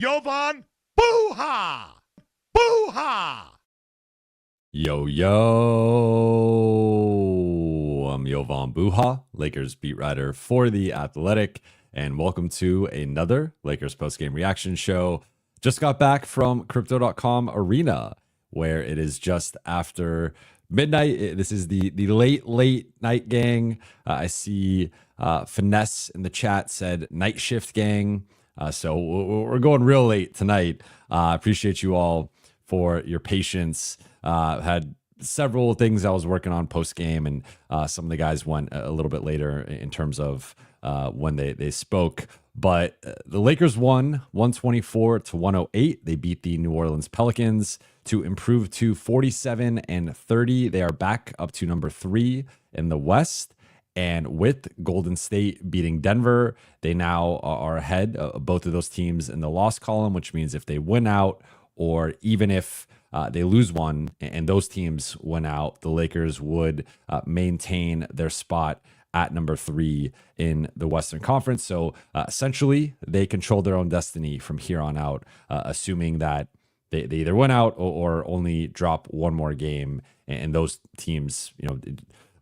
Jovan, Buha! Buha! Yo, I'm Jovan Buha, Lakers beat writer for The Athletic, and welcome to another Lakers postgame reaction show. Just got back from Crypto.com Arena, where it is just after midnight. This is the late night gang. I see Finesse in the chat said night shift gang. So we're going real late tonight. Appreciate you all for your patience. Had several things I was working on post game, and some of the guys went a little bit later in terms of when they spoke. But the Lakers won 124-108. They beat the New Orleans Pelicans to improve to 47-30. They are back up to number 3 in the West. And with Golden State beating Denver, they now are ahead of both of those teams in the loss column, which means if they win out, or even if they lose one and those teams win out, the Lakers would maintain their spot at number 3 in the Western Conference. So essentially, they control their own destiny from here on out, assuming that they either win out or only drop one more game. And those teams,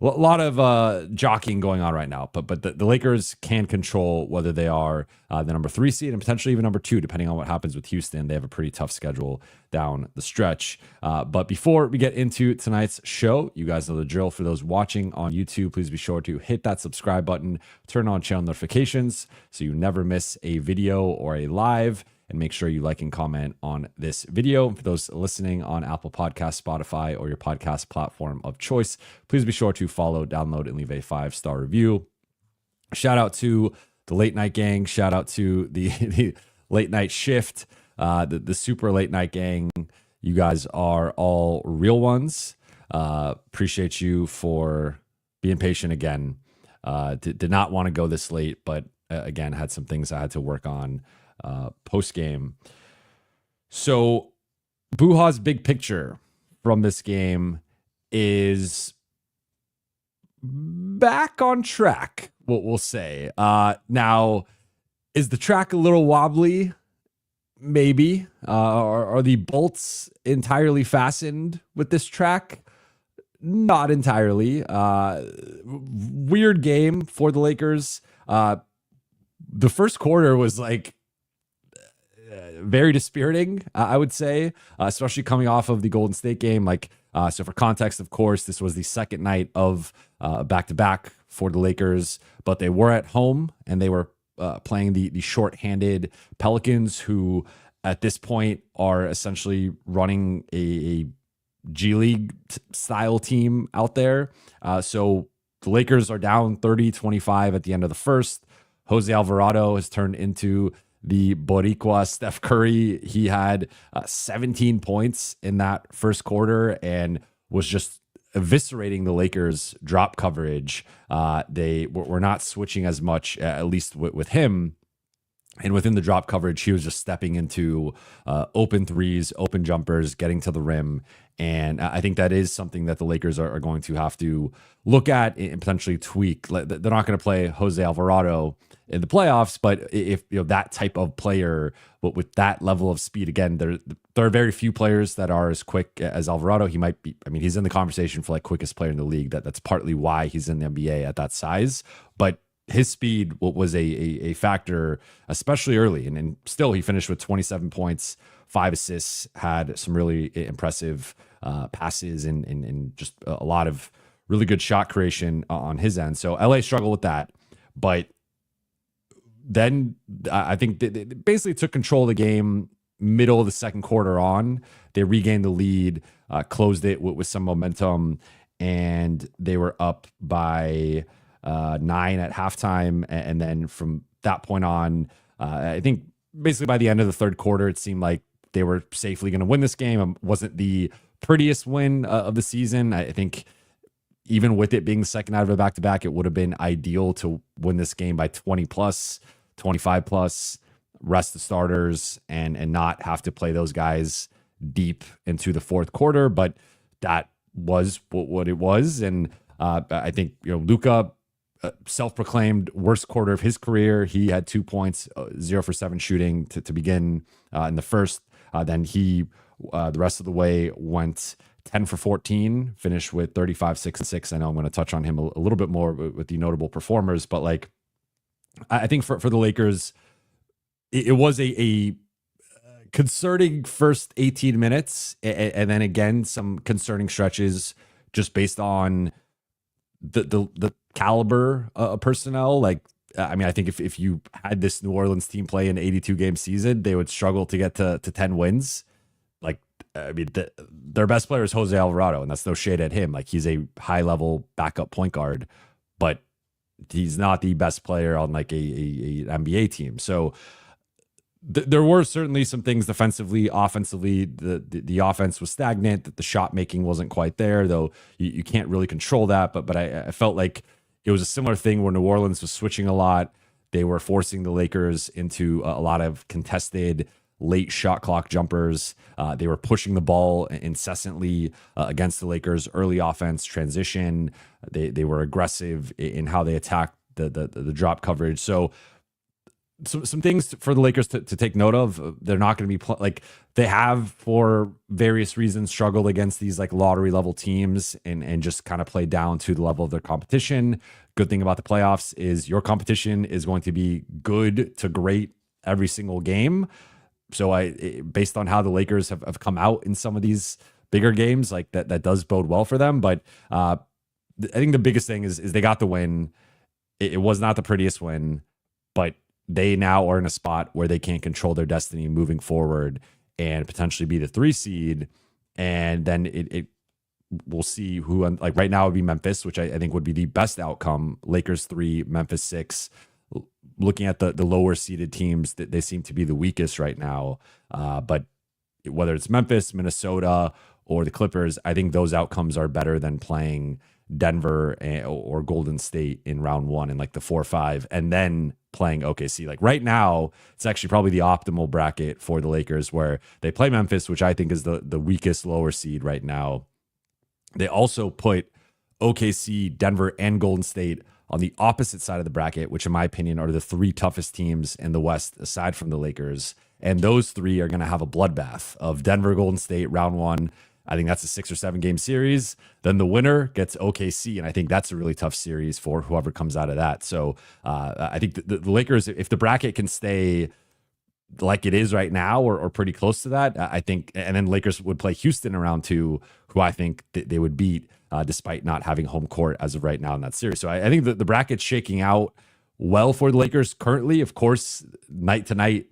a lot of jockeying going on right now, but the Lakers can control whether they are the number 3 seed and potentially even number 2, depending on what happens with Houston. They have a pretty tough schedule down the stretch. But before we get into tonight's show, you guys know the drill. For those watching on YouTube, please be sure to hit that subscribe button, turn on channel notifications so you never miss a video or a live. And make sure you like and comment on this video. For those listening on Apple Podcasts, Spotify, or your podcast platform of choice, please be sure to follow, download, and leave a 5-star review. Shout out to the late night gang. Shout out to the late night shift, the super late night gang. You guys are all real ones. Appreciate you for being patient again. Did not want to go this late, but again, had some things I had to work on post game. So Buha's big picture from this game is back on track, what we'll say. Now, is the track a little wobbly? Maybe. Are the bolts entirely fastened with this track? Not entirely. Weird game for the Lakers. The first quarter was like very dispiriting, I would say, especially coming off of the Golden State game. So for context, of course, this was the second night of back-to-back for the Lakers, but they were at home and they were playing the short-handed Pelicans, who at this point are essentially running a G League style team out there. So the Lakers are down 30-25 at the end of the first. Jose Alvarado has turned into the Boricua Steph Curry. He had 17 points in that first quarter and was just eviscerating the Lakers' drop coverage. They were not switching as much, at least with him. And within the drop coverage, he was just stepping into open threes, open jumpers, getting to the rim. And I think that is something that the Lakers are going to have to look at and potentially tweak. They're not going to play Jose Alvarado in the playoffs, but if that type of player, but with that level of speed, again, there are very few players that are as quick as Alvarado. He might be. I mean, he's in the conversation for quickest player in the league. That's partly why he's in the NBA at that size. But his speed was a factor, especially early. And still, he finished with 27 points, 5 assists, had some really impressive passes and just a lot of really good shot creation on his end. So LA struggled with that. But then I think they basically took control of the game middle of the second quarter on. They regained the lead, closed it with some momentum, and they were up by 9 at halftime. And then from that point on, I think basically by the end of the third quarter, it seemed like they were safely going to win this game. It wasn't the prettiest win of the season. I think even with it being the second out of a back-to-back, it would have been ideal to win this game by 20 plus, 25 plus, rest the starters, and not have to play those guys deep into the fourth quarter. But that was what it was. And I think, Luka self-proclaimed worst quarter of his career. He had 2 points, 0 for 7 shooting to begin in the first. Then he, the rest of the way, went 10 for 14, finished with 35, 6 and 6. I know I'm going to touch on him a little bit more with the notable performers, but like, I think for the Lakers, it was a concerning first 18 minutes, and then again some concerning stretches just based on the caliber of personnel. Like, I mean, I think if you had this New Orleans team play an 82 game season, they would struggle to get to 10 wins. Like, I mean, their best player is Jose Alvarado, and that's no shade at him. Like, he's a high level backup point guard, but he's not the best player on like a NBA team. So there were certainly some things defensively. Offensively, the offense was stagnant, that the shot making wasn't quite there, though you can't really control that. But I felt like it was a similar thing where New Orleans was switching a lot. They were forcing the Lakers into a lot of contested late shot clock jumpers. They were pushing the ball incessantly against the Lakers. Early offense, transition. They were aggressive in how they attacked the drop coverage. So some things for the Lakers to take note of. They're not going to be like they have for various reasons struggled against these like lottery level teams and just kind of play down to the level of their competition. Good thing about the playoffs is your competition is going to be good to great every single game. So based on how the Lakers have come out in some of these bigger games, like that does bode well for them. But I think the biggest thing is they got the win. It was not the prettiest win, but they now are in a spot where they can't control their destiny moving forward and potentially be the 3 seed. And then we'll see who, like right now it would be Memphis, which I think would be the best outcome. Lakers 3, Memphis 6. Looking at the lower seeded teams, that they seem to be the weakest right now. But whether it's Memphis, Minnesota, or the Clippers, I think those outcomes are better than playing Denver or Golden State in round 1 in like the 4-5, and then playing OKC. Like right now, it's actually probably the optimal bracket for the Lakers, where they play Memphis, which I think is the weakest lower seed right now. They also put OKC, Denver, and Golden State on the opposite side of the bracket, which in my opinion are the 3 toughest teams in the West aside from the Lakers. And those 3 are going to have a bloodbath of Denver, Golden State, round 1. I think that's a 6 or 7 game series. Then the winner gets OKC, and I think that's a really tough series for whoever comes out of that. So I think the Lakers, if the bracket can stay like it is right now or pretty close to that, I think, and then Lakers would play Houston in round 2, who I think they would beat despite not having home court as of right now in that series. So I think the bracket's shaking out well for the Lakers currently. Of course, night to night,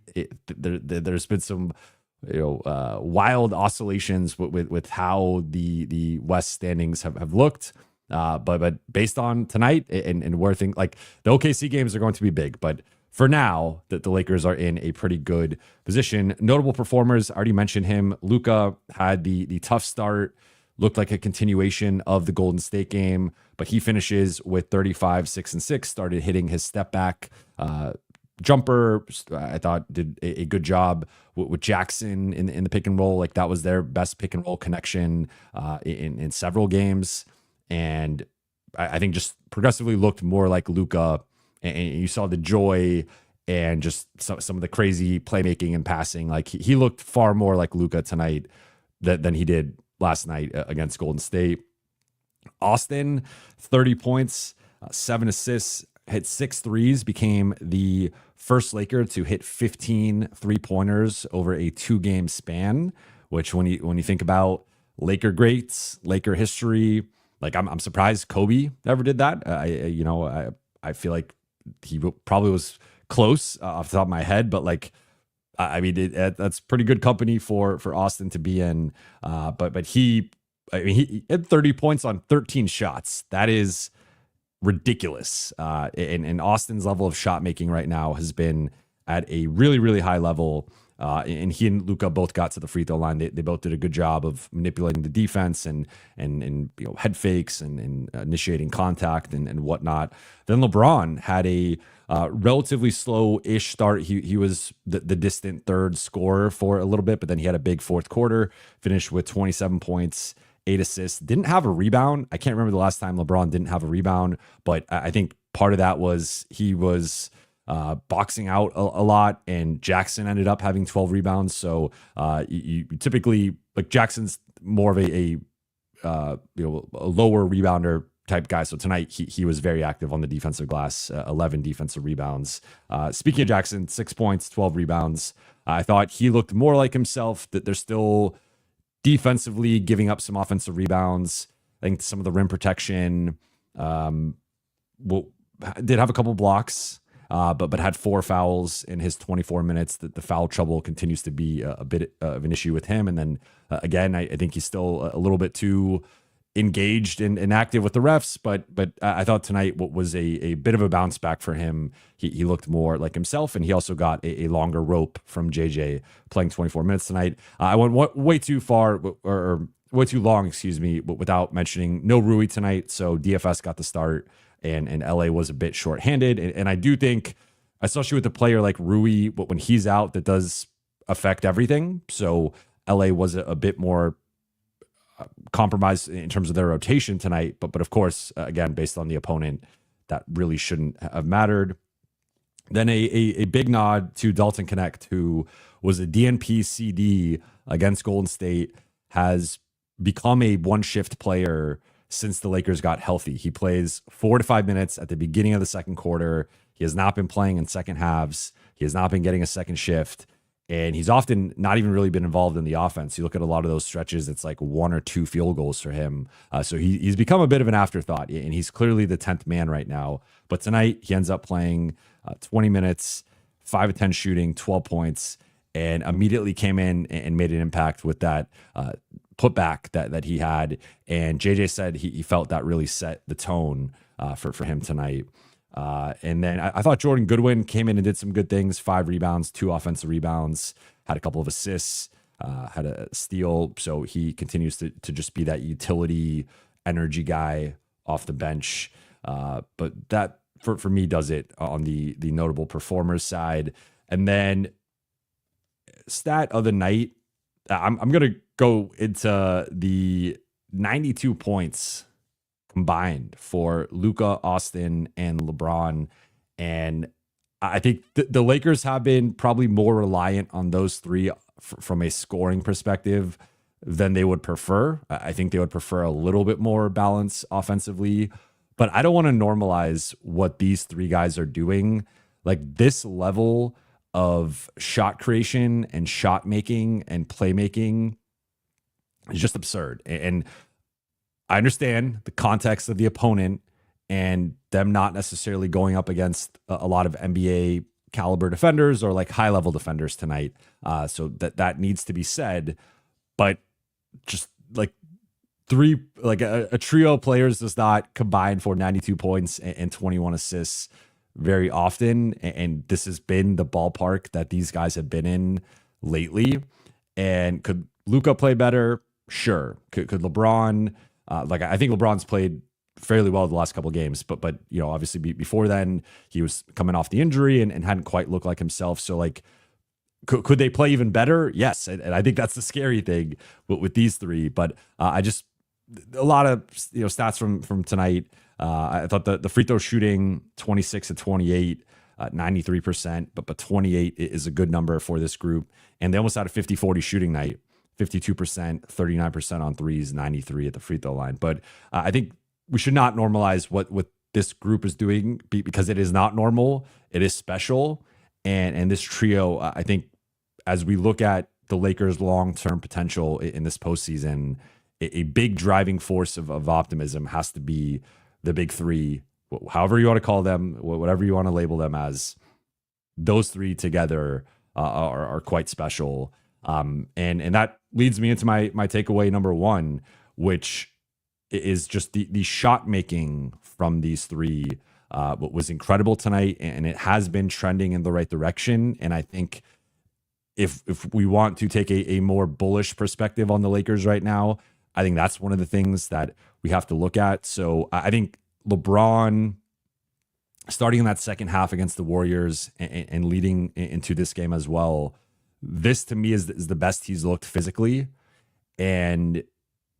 there's been some wild oscillations with how the West standings have looked. But based on tonight and where things like the OKC games are going to be big, but for now that the Lakers are in a pretty good position. Notable performers, I already mentioned him. Luka had the tough start, looked like a continuation of the Golden State game, but he finishes with 35, 6 and 6, started hitting his step back jumper. I thought did a good job with Jackson in the pick and roll. Like that was their best pick and roll connection in several games. And I think just progressively looked more like Luka, and you saw the joy and just some of the crazy playmaking and passing. Like he looked far more like Luka tonight than he did last night against Golden State. Austin, 30 points, 7 assists, hit 6 threes, became the first Laker to hit 15 3-pointers over a 2-game span, which when you think about Laker greats, Laker history, like I'm surprised Kobe never did that. I feel like he probably was close off the top of my head, but like, I mean, that's pretty good company for Austin to be in. But he had 30 points on 13 shots. That is ridiculous. And Austin's level of shot making right now has been at a really, really high level. And he and Luka both got to the free throw line. They both did a good job of manipulating the defense and head fakes and initiating contact and whatnot. Then LeBron had a relatively slow-ish start. He was the distant third scorer for a little bit, but then he had a big fourth quarter, finished with 27 points, 8 assists, didn't have a rebound. I can't remember the last time LeBron didn't have a rebound, but I think part of that was he was boxing out a lot, and Jackson ended up having 12 rebounds. So you typically, like, Jackson's more of a lower rebounder type guy. So tonight he was very active on the defensive glass, 11 defensive rebounds. Speaking of Jackson, 6 points, 12 rebounds. I thought he looked more like himself, that they're still defensively giving up some offensive rebounds. I think some of the rim protection did have a couple blocks, but had 4 fouls in his 24 minutes. That the foul trouble continues to be a bit of an issue with him. And then again, I think he's still a little bit too engaged and active with the refs, but I thought tonight what was a bit of a bounce back for him. He looked more like himself, and he also got a longer rope from JJ playing 24 minutes tonight. I went way too far, or way too long, excuse me, without mentioning no Rui tonight. So DFS got the start, and LA was a bit shorthanded. And I do think, especially with a player like Rui, when he's out, that does affect everything. So LA was a bit more compromised in terms of their rotation tonight. But of course, again, based on the opponent, that really shouldn't have mattered. Then a big nod to Dalton Knecht, who was a DNP CD against Golden State, has become a one-shift player since the Lakers got healthy. He plays 4 to 5 minutes at the beginning of the second quarter. He has not been playing in second halves. He has not been getting a second shift. And he's often not even really been involved in the offense. You look at a lot of those stretches, it's like 1 or 2 field goals for him. So he's become a bit of an afterthought, and he's clearly the 10th man right now. But tonight he ends up playing 20 minutes, 5 of 10 shooting, 12 points, and immediately came in and made an impact with that putback that he had. And JJ said he felt that really set the tone for him tonight. And then I thought Jordan Goodwin came in and did some good things. 5 rebounds, 2 offensive rebounds, had a couple of assists, had a steal. So he continues to just be that utility energy guy off the bench. But that for me does it on the notable performers side. And then stat of the night, I'm going to go into the 92 points combined for Luka, Austin, and LeBron. And I think the Lakers have been probably more reliant on those three from a scoring perspective than they would prefer. I think they would prefer a little bit more balance offensively, but I don't want to normalize what these three guys are doing. Like, this level of shot creation and shot making and playmaking is just absurd. And I understand the context of the opponent and them not necessarily going up against a lot of NBA caliber defenders or like high level defenders tonight. So that needs to be said, but just like a trio of players does not combine for 92 points and 21 assists very often. And this has been the ballpark that these guys have been in lately. And could Luka play better? Sure. Could LeBron, I think LeBron's played fairly well the last couple of games, but you know, obviously before then he was coming off the injury and hadn't quite looked like himself. So like, could they play even better? Yes. And I think that's the scary thing with these three, but a lot of, you know, stats from tonight. I thought the free throw shooting 26 to 28, 93%, but 28 is a good number for this group. And they almost had a 50-40 shooting night, 52%, 39% on threes, 93 at the free throw line. But I think we should not normalize what this group is doing because it is not normal. It is special. And this trio, I think, as we look at the Lakers' long-term potential in this postseason, a big driving force of optimism has to be the big three, however you want to call them, whatever you want to label them as. Those three together are quite special. And that leads me into my takeaway number one, which is just the shot making from these three. What was incredible tonight, and it has been trending in the right direction. And I think if we want to take a more bullish perspective on the Lakers right now, I think that's one of the things that we have to look at. So I think LeBron, starting in that second half against the Warriors and leading into this game as well, this to me is the best he's looked physically. And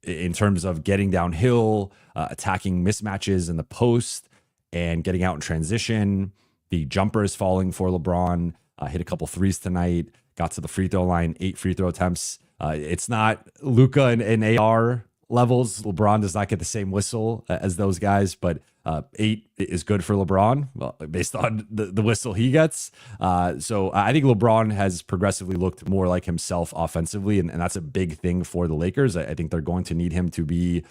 in terms of getting downhill, attacking mismatches in the post, and getting out in transition. The jumper is falling for LeBron. Hit a couple threes tonight. Got to the free throw line, 8 free throw attempts. It's not Luka and AR levels. LeBron does not get the same whistle as those guys, but 8 is good for LeBron based on the whistle he gets. So I think LeBron has progressively looked more like himself offensively, and that's a big thing for the Lakers. I think they're going to need him to be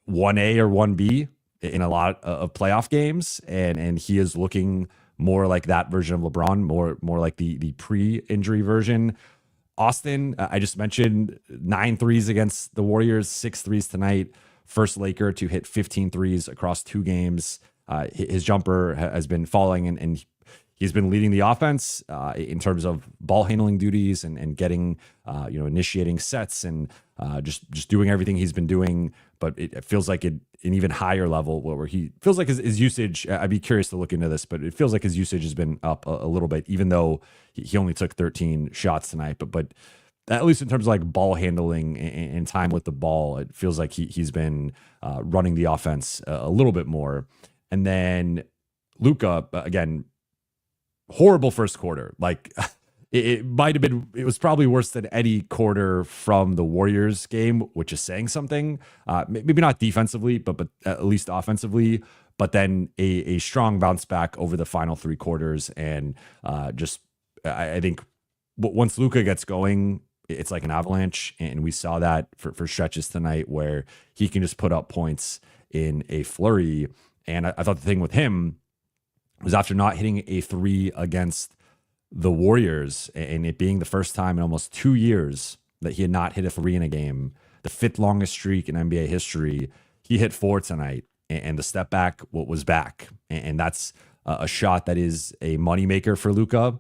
1A or 1B in a lot of playoff games, and he is looking more like that version of LeBron, more like the pre-injury version. Austin, I just mentioned 9 threes against the Warriors, 6 threes tonight. First Laker to hit 15 threes across 2 games. His jumper has been falling, and he's been leading the offense in terms of ball handling duties and getting, initiating sets and just doing everything he's been doing. But it feels like an even higher level where he feels like his usage. I'd be curious to look into this, but it feels like his usage has been up a little bit, even though he only took 13 shots tonight. But at least in terms of like ball handling and time with the ball, it feels like he's been running the offense a little bit more. And then Luka, again, horrible first quarter. Like it might have been, it was probably worse than any quarter from the Warriors game, which is saying something. Maybe not defensively, but at least offensively. But then a strong bounce back over the final 3 quarters, and I think once Luka gets going, it's like an avalanche, and we saw that for stretches tonight where he can just put up points in a flurry. And I thought the thing with him was after not hitting a 3 against the Warriors, and it being the first time in almost 2 years that he had not hit a 3 in a game, the 5th longest streak in NBA history, he hit 4 tonight, and the step back was back. And that's a shot that is a moneymaker for Luka,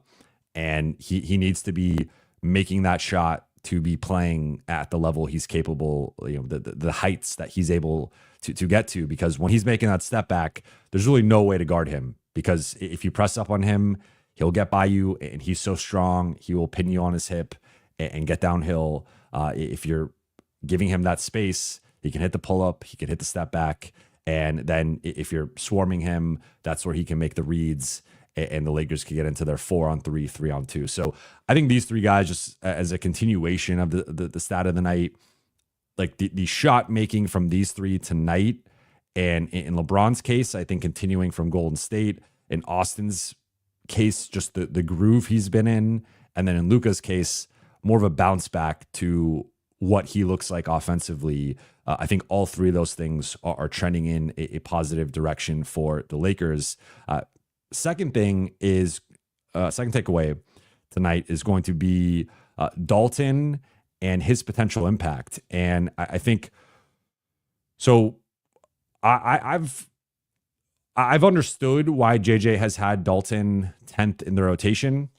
and he needs to be making that shot to be playing at the level he's capable, the heights that he's able to get to, because when he's making that step back, there's really no way to guard him, because if you press up on him, he'll get by you, and he's so strong, he will pin you on his hip and get downhill. If you're giving him that space, he can hit the pull-up, he can hit the step back, and then if you're swarming him, that's where he can make the reads, and the Lakers can get into their 4-on-3, 3-on-2. So I think these 3 guys, just as a continuation of the stat of the night, like the shot making from these 3 tonight, and in LeBron's case, I think continuing from Golden State, in Austin's case, just the groove he's been in, and then in Luka's case, more of a bounce back to what he looks like offensively. I think all 3 of those things are trending in a positive direction for the Lakers. Second thing is, second takeaway tonight is going to be Dalton and his potential impact. And I think, so I've understood why JJ has had Dalton 10th in the rotation,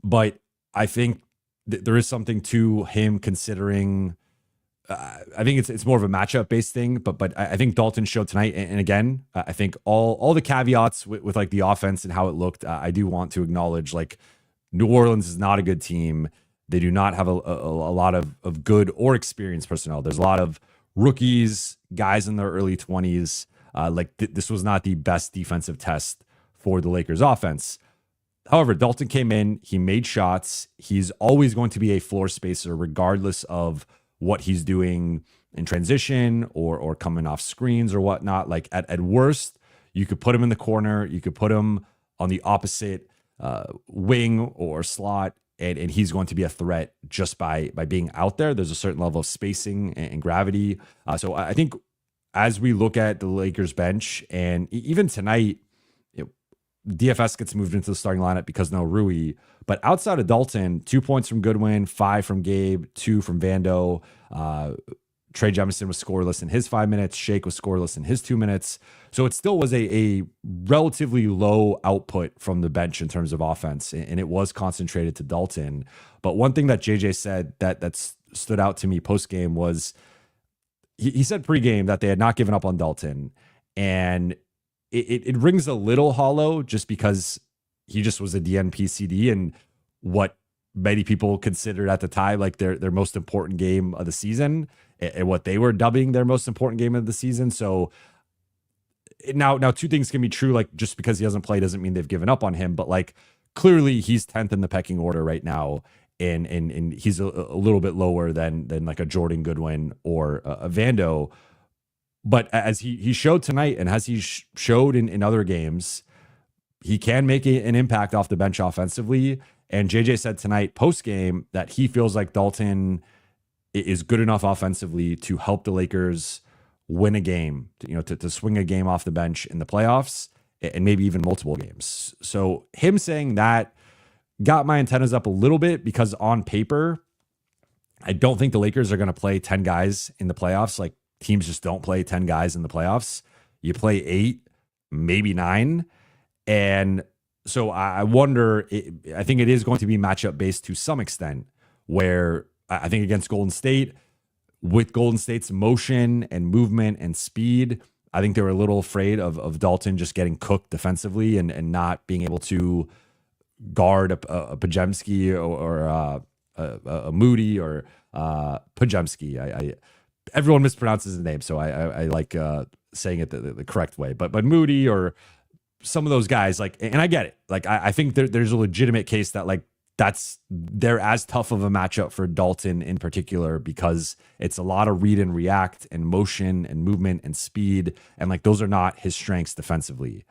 but I think there is something to him considering. I think it's more of a matchup based thing, but I think Dalton showed tonight, and again, I think all the caveats with like the offense and how it looked, I do want to acknowledge, like, New Orleans is not a good team. They do not have a lot of good or experienced personnel. There's a lot of rookies, guys in their early 20s. This was not the best defensive test for the Lakers offense. However, Dalton came in, he made shots. He's always going to be a floor spacer, regardless of what he's doing in transition or coming off screens or whatnot. Like at worst, you could put him in the corner, you could put him on the opposite wing or slot, and he's going to be a threat just by being out there. There's a certain level of spacing and gravity. So I think as we look at the Lakers bench, and even tonight, DFS gets moved into the starting lineup because no Rui. But outside of Dalton, 2 points from Goodwin, 5 from Gabe, 2 from Vando. Trey Jemison was scoreless in his 5 minutes. Shake was scoreless in his 2 minutes. So it still was a relatively low output from the bench in terms of offense, and it was concentrated to Dalton. But one thing that JJ said that stood out to me post-game was he said pre-game that they had not given up on Dalton. And it rings a little hollow just because he just was a DNP CD, and what many people considered at the time like their most important game of the season, and what they were dubbing their most important game of the season. So now two things can be true. Like, just because he doesn't play doesn't mean they've given up on him, but like clearly he's 10th in the pecking order right now. And he's a little bit lower than like a Jordan Goodwin or a Vando. But as he showed tonight, and as he showed in other games, he can make an impact off the bench offensively. And JJ said tonight post game that he feels like Dalton is good enough offensively to help the Lakers win a game, to swing a game off the bench in the playoffs, and maybe even multiple games. So him saying that got my antennas up a little bit, because on paper, I don't think the Lakers are going to play 10 guys in the playoffs. Like, teams just don't play 10 guys in the playoffs. You play 8, maybe 9. And so I wonder, I think it is going to be matchup based to some extent, where I think against Golden State, with Golden State's motion and movement and speed, I think they were a little afraid of Dalton just getting cooked defensively and not being able to guard a Pajemski or a Moody or Pajemski. Everyone mispronounces his name, so I like saying it the correct way. But Moody or some of those guys, like, and I get it. Like, I think there's a legitimate case that like they're as tough of a matchup for Dalton in particular, because it's a lot of read and react and motion and movement and speed, and like those are not his strengths defensively.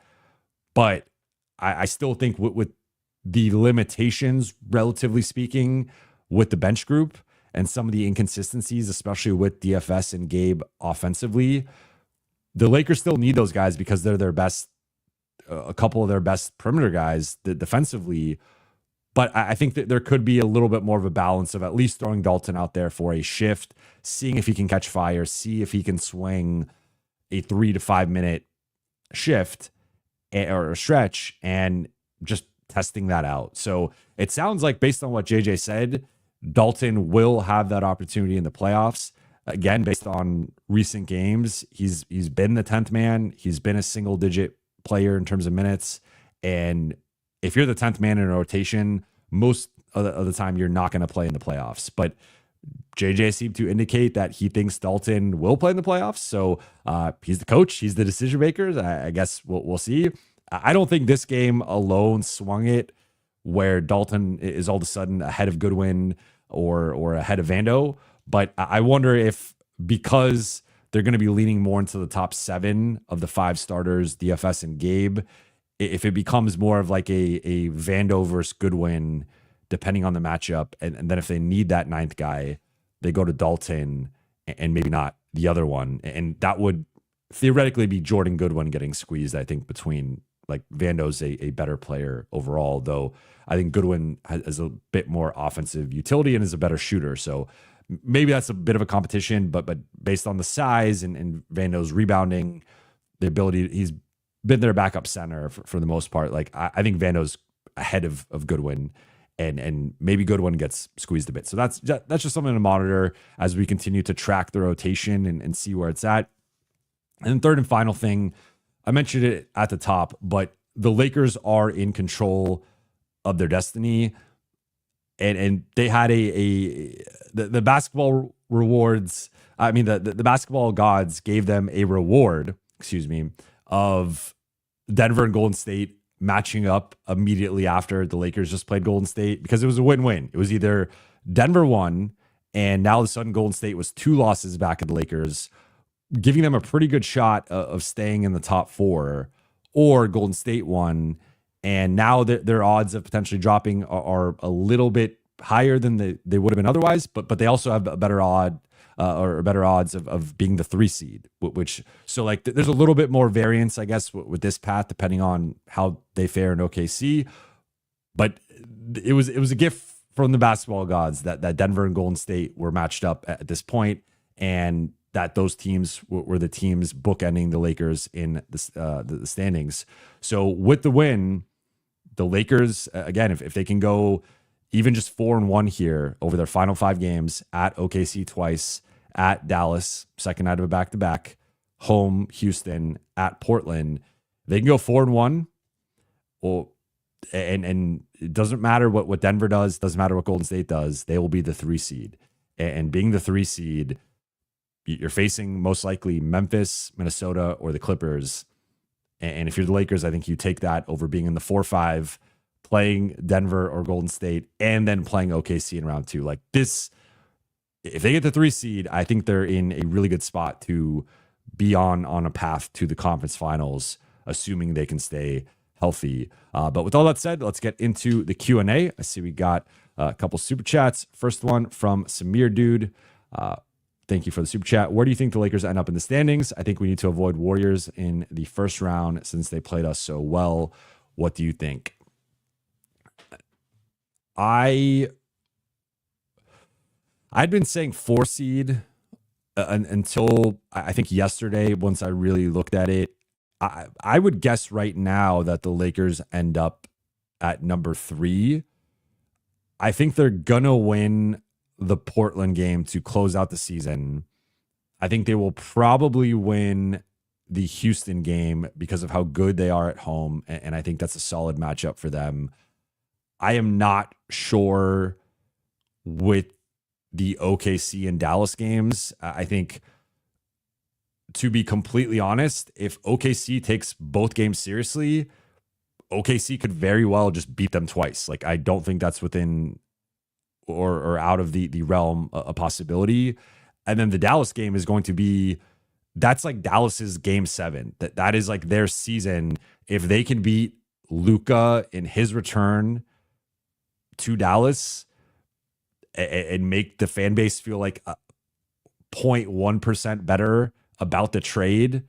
But I still think with the limitations, relatively speaking, with the bench group and some of the inconsistencies, especially with DFS and Gabe offensively, the Lakers still need those guys because they're their best, a couple of their best perimeter guys defensively. But I think that there could be a little bit more of a balance of at least throwing Dalton out there for a shift, seeing if he can catch fire, see if he can swing a 3 to 5 minute shift or a stretch, and just testing that out. So it sounds like, based on what JJ said, Dalton will have that opportunity in the playoffs. Again, based on recent games, he's been the 10th man. He's been a single digit player in terms of minutes. And if you're the 10th man in a rotation, most of the time you're not going to play in the playoffs. But JJ seemed to indicate that he thinks Dalton will play in the playoffs. So he's the coach. He's the decision maker. I guess we'll see. I don't think this game alone swung it, where Dalton is all of a sudden ahead of Goodwin or ahead of Vando. But I wonder if, because they're going to be leaning more into the top 7 of the 5 starters, DFS and Gabe, if it becomes more of like a Vando versus Goodwin, depending on the matchup, and then if they need that 9th guy, they go to Dalton and maybe not the other one. And that would theoretically be Jordan Goodwin getting squeezed, I think, between, like, Vando's a better player overall, though I think Goodwin has a bit more offensive utility and is a better shooter. So maybe that's a bit of a competition, but based on the size and Vando's rebounding, the ability, he's been their backup center for the most part. Like, I think Vando's ahead of Goodwin, and maybe Goodwin gets squeezed a bit. So that's just something to monitor as we continue to track the rotation and see where it's at. And third and final thing, I mentioned it at the top, but the Lakers are in control of their destiny. And they had the basketball rewards. I mean, the basketball gods gave them a reward, of Denver and Golden State matching up immediately after the Lakers just played Golden State, because it was a win-win. It was either Denver won, and now all of a sudden Golden State was 2 losses back at the Lakers, giving them a pretty good shot of staying in the top 4, or Golden State won, and now their odds of potentially dropping are a little bit higher than they would have been otherwise, but they also have a better odd or better odds of being the 3 seed, which, so like there's a little bit more variance, I guess, with this path, depending on how they fare in OKC. But it was a gift from the basketball gods that Denver and Golden State were matched up at this point, and that those teams were the teams bookending the Lakers in the standings. So with the win, the Lakers, again, if they can go even just 4-1 here over their final 5 games, at OKC twice, at Dallas, second night of a back-to-back, home Houston, at Portland, they can go 4-1. Well, and it doesn't matter what Denver does, doesn't matter what Golden State does, they will be the 3 seed. And being the 3 seed, you're facing most likely Memphis, Minnesota, or the Clippers. And if you're the Lakers, I think you take that over being in the 4-5, playing Denver or Golden State, and then playing OKC in round 2. Like this, if they get the 3 seed, I think they're in a really good spot to be on a path to the conference finals, assuming they can stay healthy. But with all that said, let's get into the Q&A. I see we got a couple super chats. First one from Samir Dude. Thank you for the super chat. Where do you think the Lakers end up in the standings? I think we need to avoid Warriors in the first round since they played us so well. What do you think? I'd been saying 4 seed until I think yesterday, once I really looked at it. I would guess right now that the Lakers end up at number 3. I think they're going to win the Portland game to close out the season. I think they will probably win the Houston game because of how good they are at home. And I think that's a solid matchup for them. I am not sure with the OKC and Dallas games. I think, to be completely honest, if OKC takes both games seriously, OKC could very well just beat them twice. Like, I don't think that's within or out of the realm a possibility. And then the Dallas game is going to be, that's like Dallas's game 7. That is like their season. If they can beat Luka in his return to Dallas and make the fan base feel like 0.1% better about the trade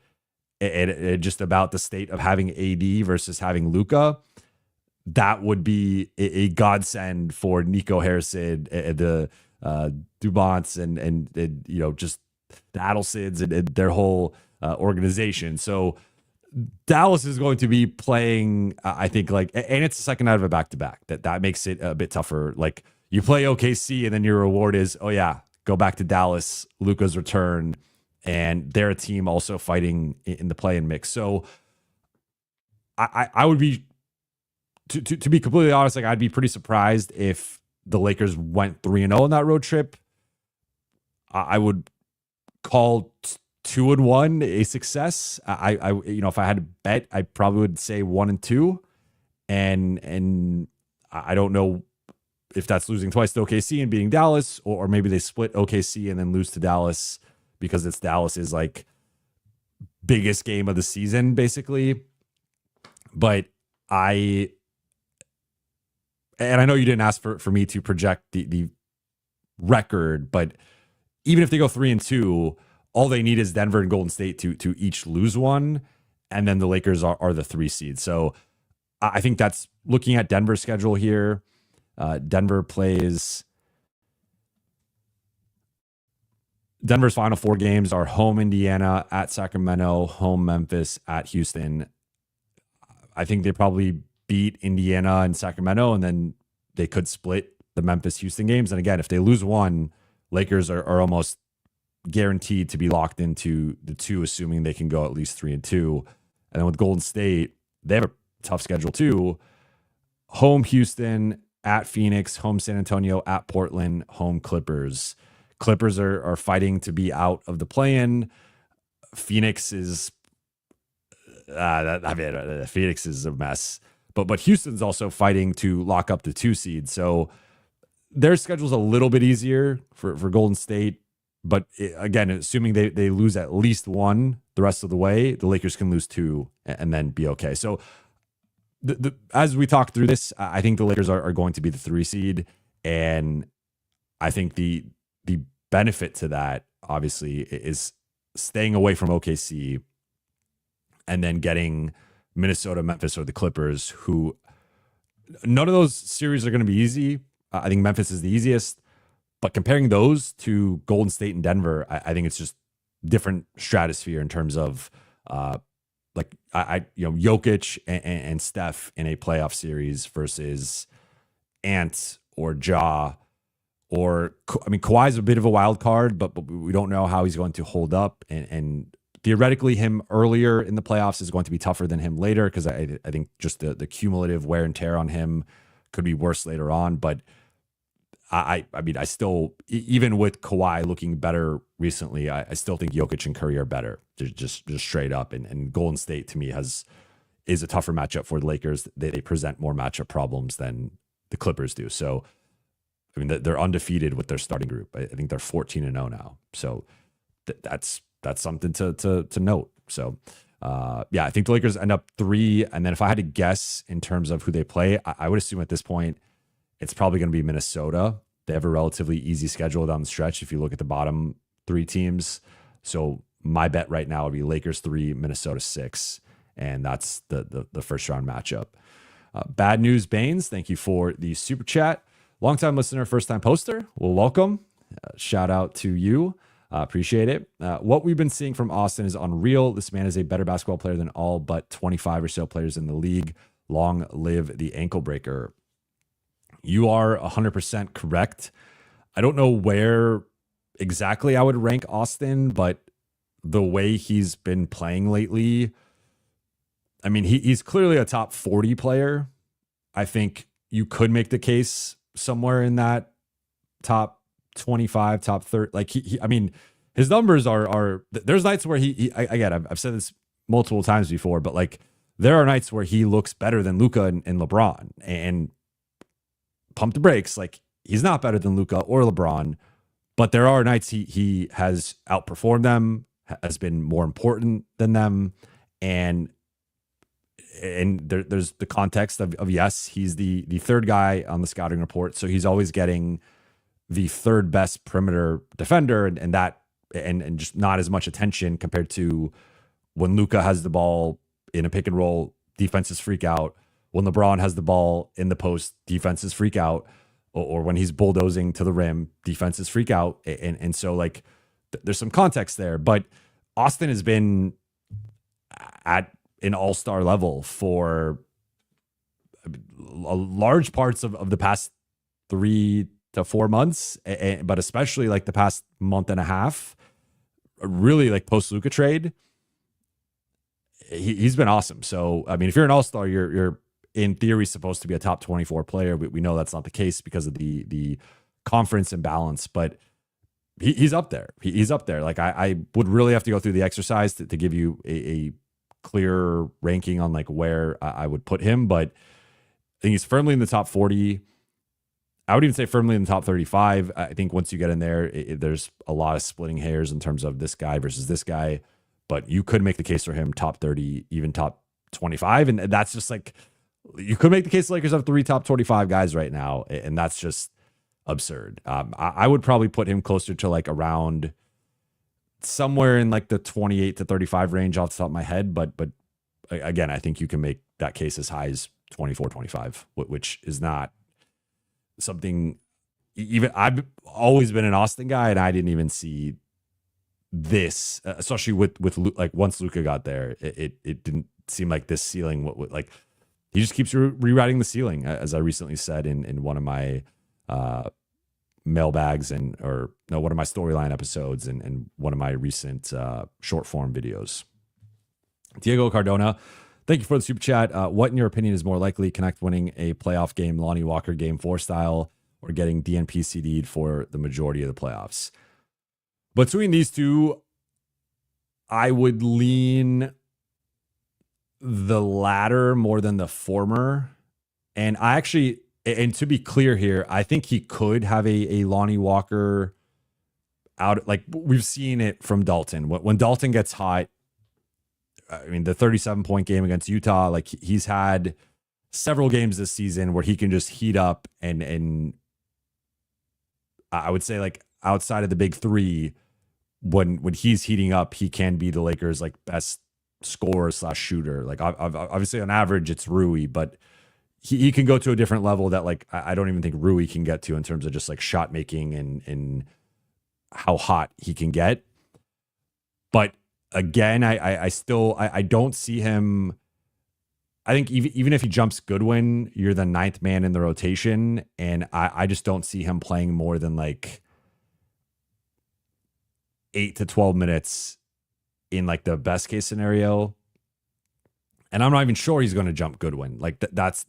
and just about the state of having AD versus having Luka, that would be a godsend for Nico Harrison and the Dubonts and you know, just the Adelsons and their whole organization. So Dallas is going to be playing, I think, like, and it's the second out of a back-to-back. That makes it a bit tougher. Like, you play OKC and then your reward is, oh yeah, go back to Dallas, Luka's return, and they're a team also fighting in the play-in mix. So I would be, to be completely honest, like, I'd be pretty surprised if the Lakers went 3-0 on that road trip. I would call 2-1 a success. I you know, if I had to bet, I probably would say 1-2, and I don't know if that's losing twice to OKC and beating Dallas, or maybe they split OKC and then lose to Dallas because it's Dallas's like biggest game of the season, basically. But I know you didn't ask for me to project the record, but even if they go 3-2, all they need is Denver and Golden State to each lose one, and then the Lakers are the 3 seed. So I think that's looking at Denver's schedule here. Denver's final 4 games are home Indiana, at Sacramento, home Memphis, at Houston. I think they probably beat Indiana and Sacramento, and then they could split the Memphis-Houston games. And again, if they lose one, Lakers are almost guaranteed to be locked into the 2, assuming they can go at least 3-2. And then with Golden State, they have a tough schedule too. Home Houston, at Phoenix, home San Antonio, at Portland, home Clippers. Clippers are fighting to be out of the play-in. Phoenix is Phoenix is a mess. But Houston's also fighting to lock up the 2 seed. So their schedule's a little bit easier for Golden State. But again, assuming they lose at least 1 the rest of the way, the Lakers can lose 2 and then be okay. So as we talk through this, I think the Lakers are going to be the 3 seed. And I think the benefit to that, obviously, is staying away from OKC and then getting Minnesota, Memphis, or the Clippers, who none of those series are going to be easy. I think Memphis is the easiest. But comparing those to Golden State and Denver, I think it's just different stratosphere in terms of Jokic and Steph in a playoff series versus Ant or Ja, or Kawhi's a bit of a wild card, but we don't know how he's going to hold up, and theoretically him earlier in the playoffs is going to be tougher than him later, because I think just the cumulative wear and tear on him could be worse later on. But I still, even with Kawhi looking better recently, I still think Jokic and Curry are better, just straight up. And Golden State to me has is a tougher matchup for the Lakers. They present more matchup problems than the Clippers do. So, I mean, they're undefeated with their starting group. I think they're 14-0 now. So that's something to note. So, I think the Lakers end up 3. And then if I had to guess in terms of who they play, I would assume at this point it's probably going to be Minnesota. They have a relatively easy schedule down the stretch if you look at the bottom 3 teams. So my bet right now would be Lakers 3, Minnesota 6. And that's the first round matchup. Bad News Baines, thank you for the super chat. Longtime listener, first time poster. Well, welcome. Shout out to you. Appreciate it. What we've been seeing from Austin is unreal. This man is a better basketball player than all but 25 or so players in the league. Long live the ankle breaker. You are 100% correct. I don't know where exactly I would rank Austin, but the way he's been playing lately, I mean, he's clearly a top 40 player. I think you could make the case somewhere in that top 25, top 30. Like I mean, his numbers are there's nights where I've said this multiple times before, but like there are nights where he looks better than Luka and LeBron, and pump the brakes. Like he's not better than Luka or LeBron, but there are nights he has outperformed them, has been more important than them. And there's the context of yes, he's the third guy on the scouting report. So he's always getting the third best perimeter defender and just not as much attention compared to when Luka has the ball in a pick and roll, defenses freak out. When LeBron has the ball in the post, defenses freak out, or when he's bulldozing to the rim, defenses freak out. And so like there's some context there, but Austin has been at an all-star level for large parts of the past 3 to 4 months, but especially like the past month and a half, really like post Luka trade, he's been awesome. So, I mean, if you're an all-star, you're in theory supposed to be a top 24 player. We know that's not the case because of the conference imbalance, but he's up there. He's up there. Like I would really have to go through the exercise to give you a clear ranking on like where I would put him, but I think he's firmly in the top 40. I would even say firmly in the top 35. I think once you get in there, there's a lot of splitting hairs in terms of this guy versus this guy, but you could make the case for him top 30, even top 25. And that's just like, you could make the case the Lakers have 3 top 25 guys right now. And that's just absurd. I would probably put him closer to like around somewhere in like the 28 to 35 range off the top of my head. But again, I think you can make that case as high as 24, 25, which is not something even I've always been an Austin guy, and I didn't even see this, especially with like once Luka got there, it didn't seem like this ceiling. Like he just keeps rewriting the ceiling, as I recently said in one of my mailbags one of my storyline episodes and one of my recent short form videos. Diego Cardona, thank you for the super chat. What, in your opinion, is more likely, Knecht winning a playoff game, Lonnie Walker game 4 style, or getting DNP CD'd for the majority of the playoffs? Between these two, I would lean the latter more than the former. And and to be clear here, I think he could have a Lonnie Walker out. Like we've seen it from Dalton. When Dalton gets hot, I mean, the 37-point game against Utah, like he's had several games this season where he can just heat up and I would say like outside of the big 3, when he's heating up, he can be the Lakers' like best scorer / shooter. Like obviously on average it's Rui, but he can go to a different level that like I don't even think Rui can get to in terms of just like shot making and how hot he can get. But again, I still don't see him. I think even if he jumps Goodwin, you're the 9th man in the rotation, and I just don't see him playing more than like 8 to 12 minutes in like the best case scenario. And I'm not even sure he's going to jump Goodwin. Like that's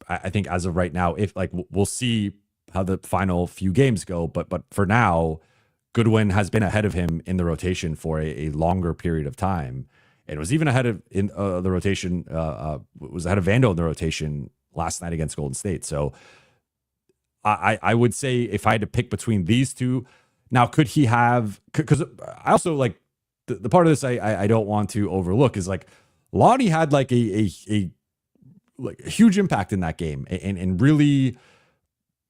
I think as of right now, if like we'll see how the final few games go, but for now, Goodwin has been ahead of him in the rotation for a longer period of time. and was even ahead of in the rotation. Was ahead of Vando in the rotation last night against Golden State. So I would say if I had to pick between these two, now could he have? Because I also like the part of this I don't want to overlook is like Lonnie had like a huge impact in that game, and really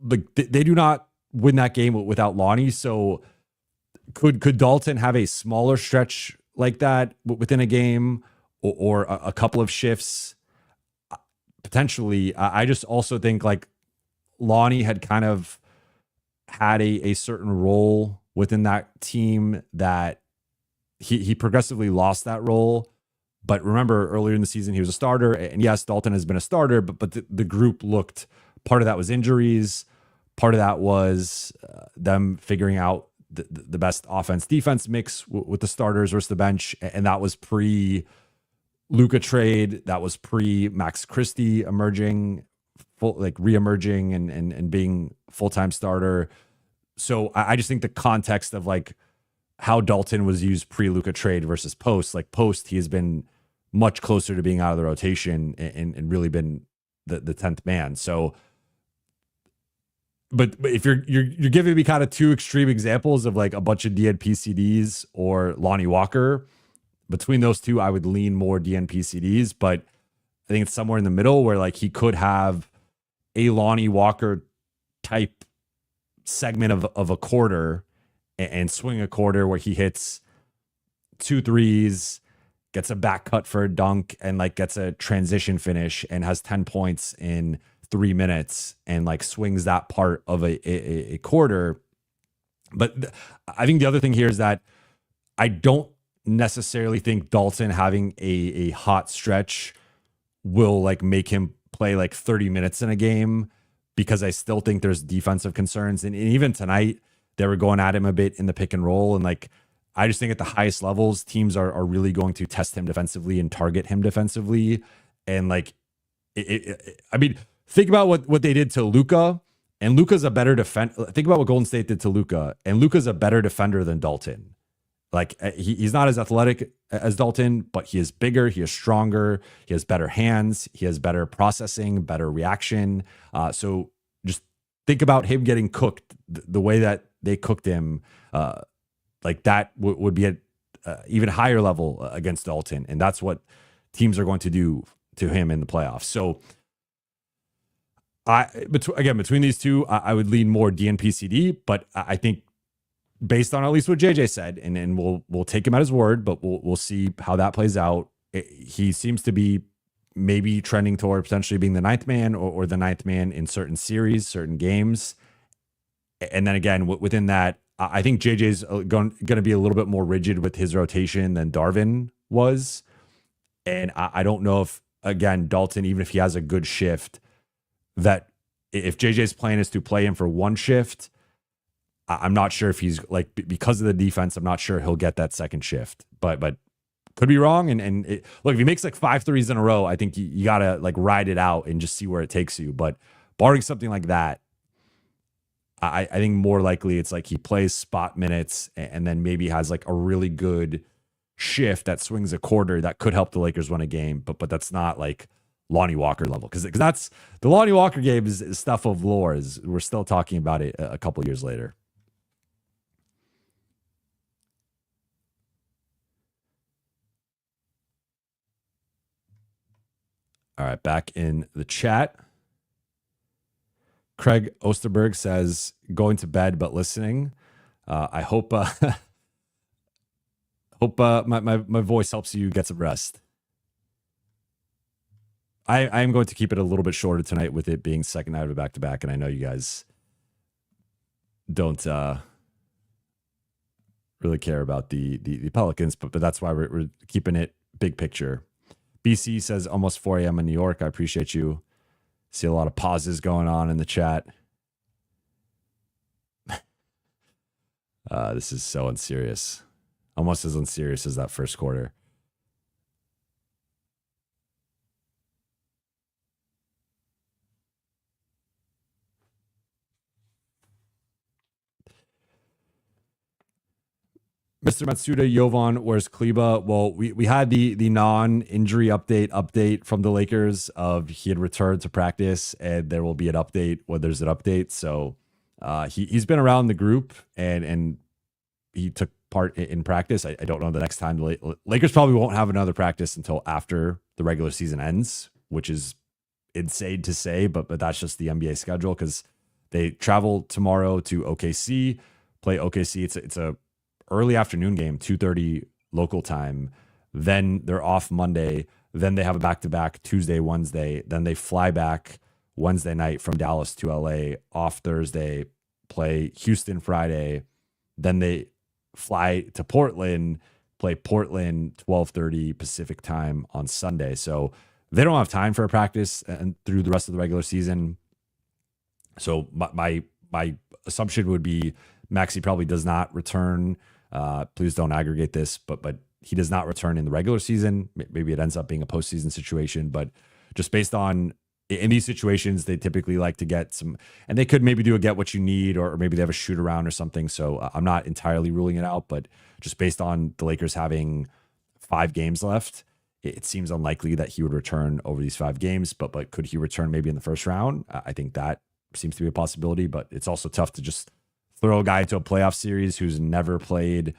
like they do not win that game without Lonnie. So could Dalton have a smaller stretch like that within a game, or a couple of shifts? Potentially. I just also think like Lonnie had kind of had a certain role within that team that he progressively lost that role. But remember, earlier in the season, he was a starter. And yes, Dalton has been a starter, but the group looked, part of that was injuries. Part of that was them figuring out the best offense-defense mix with the starters versus the bench. And that was pre-Luka trade. That was pre-Max Christie emerging, re-emerging and being full-time starter. So I just think the context of like how Dalton was used pre-Luka trade versus post, like post, he has been much closer to being out of the rotation and really been the 10th man. So, but if you're giving me kind of two extreme examples of like a bunch of DNP CDs or Lonnie Walker, between those two, I would lean more DNP CDs, but I think it's somewhere in the middle where like he could have a Lonnie Walker type segment of a quarter and swing a quarter where he hits 2 threes, gets a back cut for a dunk, and like gets a transition finish and has 10 points in 3 minutes and like swings that part of a quarter. But I think the other thing here is that I don't necessarily think Dalton having a hot stretch will like make him play like 30 minutes in a game, because I still think there's defensive concerns. And even tonight, they were going at him a bit in the pick and roll. And like, I just think at the highest levels, teams are really going to test him defensively and target him defensively. And like, I mean, think about what they did to Luka, and Luka's a better defender. Think about what Golden State did to Luka, and Luka's a better defender than Dalton. Like he's not as athletic as Dalton, but he is bigger, he is stronger, he has better hands, he has better processing, better reaction. So just think about him getting cooked the way that they cooked him. Like that would be at even higher level against Dalton, and that's what teams are going to do to him in the playoffs. So between these two, I would lean more DNP-CD, but I think based on at least what JJ said, and we'll take him at his word, but we'll see how that plays out. He seems to be maybe trending toward potentially being the 9th man or the 9th man in certain series, certain games. And then again, within that, I think JJ's going to be a little bit more rigid with his rotation than Darvin was. And I don't know if, again, Dalton, even if he has a good shift, that if JJ's plan is to play him for one shift, I'm not sure if he's like, because of the defense, I'm not sure he'll get that second shift, but could be wrong. And look, if he makes like 5 threes in a row, I think you got to like ride it out and just see where it takes you. But barring something like that, I think more likely it's like he plays spot minutes and then maybe has like a really good shift that swings a quarter that could help the Lakers win a game. But that's not like Lonnie Walker level, because that's the Lonnie Walker game is stuff of lore. We're still talking about it a couple years later. All right, back in the chat. Craig Osterberg says, going to bed but listening. I hope my voice helps you get some rest. I am going to keep it a little bit shorter tonight with it being second night of a back-to-back, and I know you guys don't really care about the Pelicans, but that's why we're keeping it big picture. BC says almost 4 a.m. in New York. I appreciate you. See a lot of pauses going on in the chat. This is so unserious. Almost as unserious as that first quarter. Mr. Matsuda, Jovan, where's Kleba? Well, we had the non-injury update from the Lakers of he had returned to practice, and there will be an update when there's an update. So he's been around the group and he took part in practice. I don't know the next time. The Lakers probably won't have another practice until after the regular season ends, which is insane to say, but that's just the NBA schedule because they travel tomorrow to OKC, play OKC. It's a early afternoon game, 2:30 local time. Then they're off Monday. Then they have a back-to-back Tuesday, Wednesday. Then they fly back Wednesday night from Dallas to LA, off Thursday, play Houston Friday. Then they fly to Portland, play Portland 12:30 Pacific time on Sunday. So they don't have time for a practice and through the rest of the regular season. So my assumption would be Maxey probably does not return. Please don't aggregate this, but he does not return in the regular season. Maybe it ends up being a postseason situation, but just based on in these situations, they typically like to get some, and they could maybe do a get what you need, or maybe they have a shoot around or something. So I'm not entirely ruling it out, but just based on the Lakers having 5 games left, it seems unlikely that he would return over these 5 games, but could he return maybe in the first round? I think that seems to be a possibility, but it's also tough to just throw a guy into a playoff series who's never played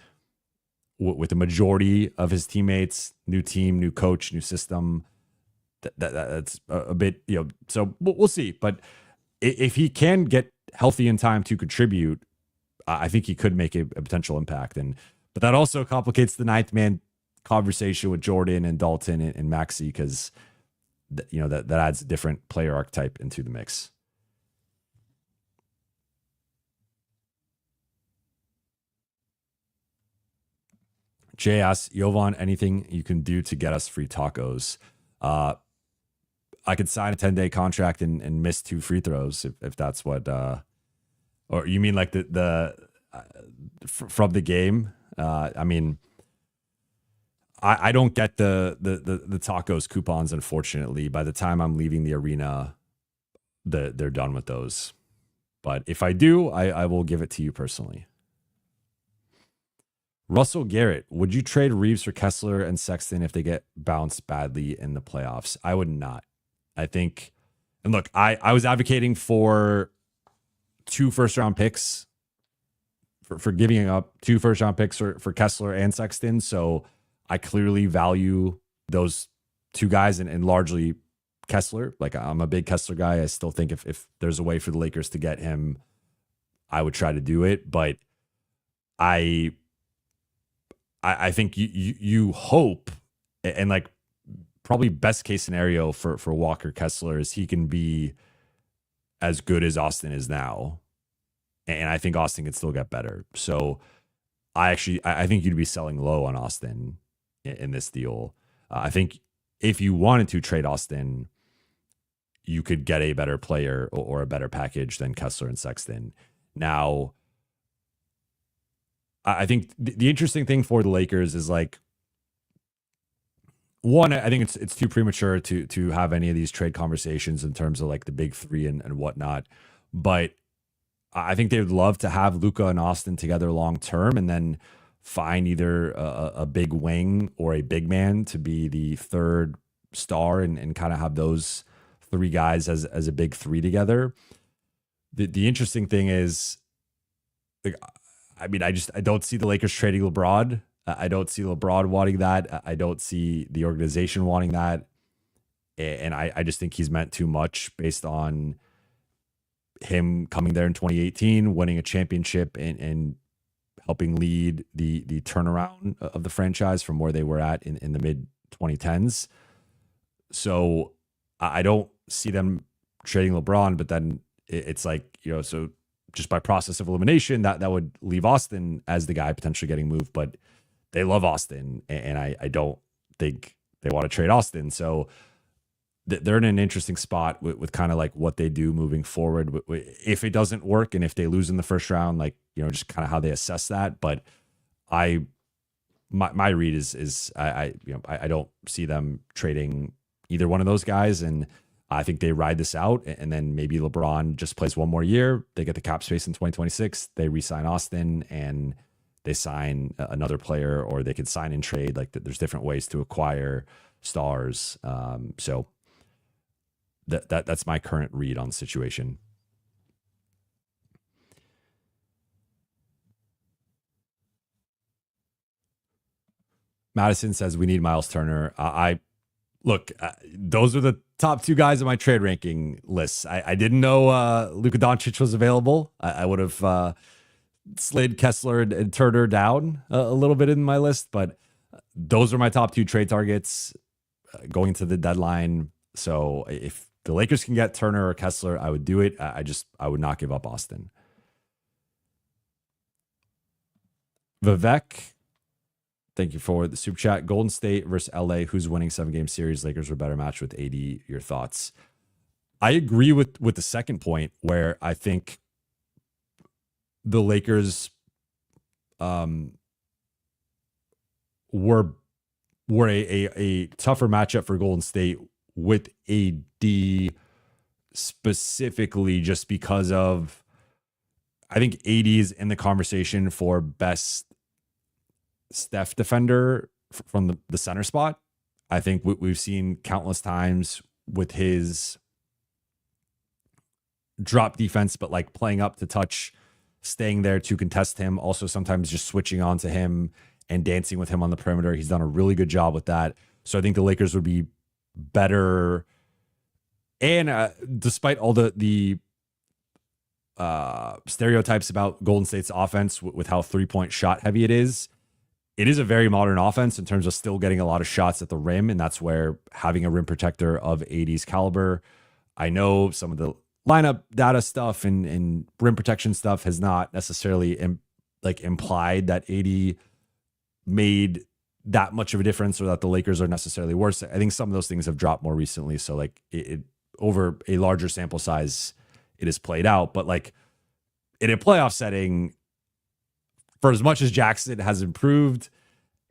with the majority of his teammates, new team, new coach, new system. That's a bit, so we'll see. But if he can get healthy in time to contribute, I think he could make a potential impact. But that also complicates the 9th man conversation with Jordan and Dalton and Maxey, because that adds a different player archetype into the mix. Jay asks, Jovan, anything you can do to get us free tacos? I could sign a 10-day contract and miss 2 free throws if that's what, or you mean like the from the game? I mean, I don't get the tacos coupons, unfortunately. By the time I'm leaving the arena, they're done with those. But if I do, I will give it to you personally. Russell Garrett, would you trade Reeves for Kessler and Sexton if they get bounced badly in the playoffs? I would not. I think, and look, I was advocating for 2 first-round picks, for giving up 2 first-round picks for Kessler and Sexton. So I clearly value those 2 guys and largely Kessler. Like, I'm a big Kessler guy. I still think if there's a way for the Lakers to get him, I would try to do it. But I think you hope, and like probably best case scenario for Walker Kessler is he can be as good as Austin is now. And I think Austin can still get better. So I think you'd be selling low on Austin in this deal. I think if you wanted to trade Austin, you could get a better player or a better package than Kessler and Sexton. Now, I think the interesting thing for the Lakers is, like, one, I think it's too premature to have any of these trade conversations in terms of like the big 3 and whatnot. But I think they would love to have Luka and Austin together long term, and then find either a big wing or a big man to be the 3rd star and kind of have those 3 guys as a big 3 together. The interesting thing is, like, I mean, I don't see the Lakers trading LeBron. I don't see LeBron wanting that. I don't see the organization wanting that. And I just think he's meant too much based on him coming there in 2018, winning a championship and helping lead the turnaround of the franchise from where they were at in the mid 2010s. So I don't see them trading LeBron, but then it's like, so just by process of elimination, that would leave Austin as the guy potentially getting moved. But they love Austin, and I don't think they want to trade Austin. So they're in an interesting spot with kind of like what they do moving forward. If it doesn't work and if they lose in the first round, like, just kind of how they assess that. But my read is I don't see them trading either one of those guys, and I think they ride this out, and then maybe LeBron just plays one more year. They get the cap space in 2026. They re-sign Austin, and they sign another player, or they could sign and trade. Like there's different ways to acquire stars. So that's my current read on the situation. Madison says we need Miles Turner. Look, those are the top two guys on my trade ranking lists. I didn't know Luka Doncic was available. I would have slid Kessler and Turner down a little bit in my list, but those are my top two trade targets going to the deadline. So if the Lakers can get Turner or Kessler, I would do it. I would not give up Austin. Vivek, thank you for the super chat. Golden State versus LA. Who's winning 7-game series? Lakers are better match with AD. Your thoughts? I agree with the second point, where I think the Lakers were a tougher matchup for Golden State with AD, specifically just because of, I think AD is in the conversation for best Steph defender from the center spot. I think we've seen countless times with his drop defense, but like playing up to touch, staying there to contest him, also sometimes just switching on to him and dancing with him on the perimeter. He's done a really good job with that. So I think the Lakers would be better. And despite all the stereotypes about Golden State's offense with how 3-point shot heavy it is a very modern offense in terms of still getting a lot of shots at the rim. And that's where having a rim protector of AD's caliber, I know some of the lineup data stuff and rim protection stuff has not necessarily implied that AD made that much of a difference or that the Lakers are necessarily worse. I think some of those things have dropped more recently. So like it over a larger sample size, it has played out. But like in a playoff setting, for as much as Jackson has improved,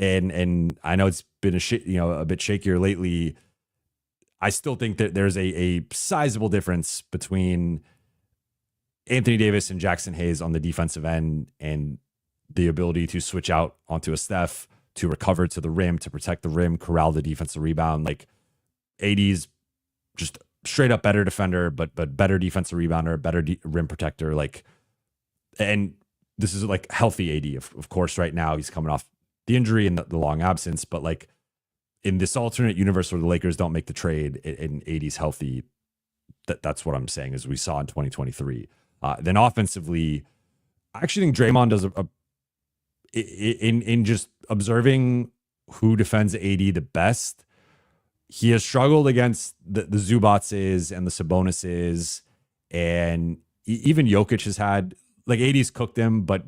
and I know it's been a bit shakier lately, I still think that there's a sizable difference between Anthony Davis and Jackson Hayes on the defensive end and the ability to switch out onto a Steph, to recover to the rim, to protect the rim, corral the defensive rebound. Like AD's just straight up better defender, but better defensive rebounder, better rim protector. Like, and this is like healthy AD. Of course, right now he's coming off the injury and the long absence, but like in this alternate universe where the Lakers don't make the trade and AD's healthy, that's what I'm saying, as we saw in 2023. Then offensively, I actually think Draymond does in just observing who defends AD the best. He has struggled against the Zubac's and the Sabonises, and even Jokic has had, like, AD's cooked him, but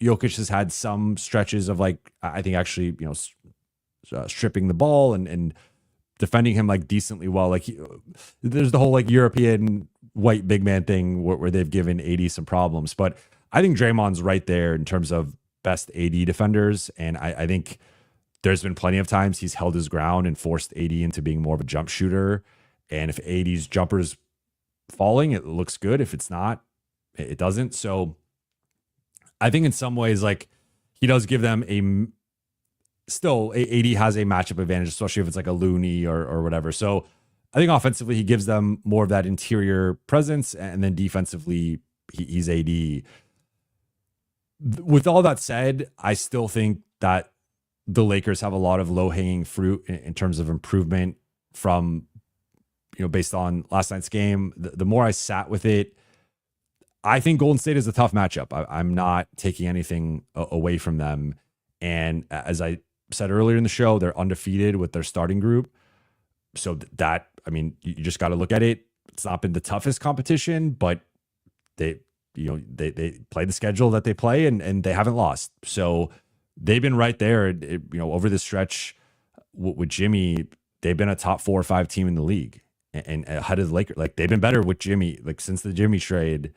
Jokic has had some stretches of, like, I think actually, stripping the ball and defending him like decently well. Like there's the whole like European white big man thing where they've given AD some problems, but I think Draymond's right there in terms of best AD defenders. And I think there's been plenty of times he's held his ground and forced AD into being more of a jump shooter. And if AD's jumper's falling, it looks good. If it's not, it doesn't. So I think in some ways, like, he does give them still AD has a matchup advantage, especially if it's like a Looney or whatever. So I think offensively he gives them more of that interior presence, and then defensively he's AD. With all that said, I still think that the Lakers have a lot of low-hanging fruit in terms of improvement from, based on last night's game. The more I sat with it, I think Golden State is a tough matchup. I'm not taking anything away from them. And as I said earlier in the show, they're undefeated with their starting group. So you just got to look at it. It's not been the toughest competition, but they play the schedule that they play, and they haven't lost. So they've been right there. Over this stretch with Jimmy, they've been a top 4 or 5 team in the league, and ahead of the Lakers. Like, they've been better with Jimmy. Like, since the Jimmy trade,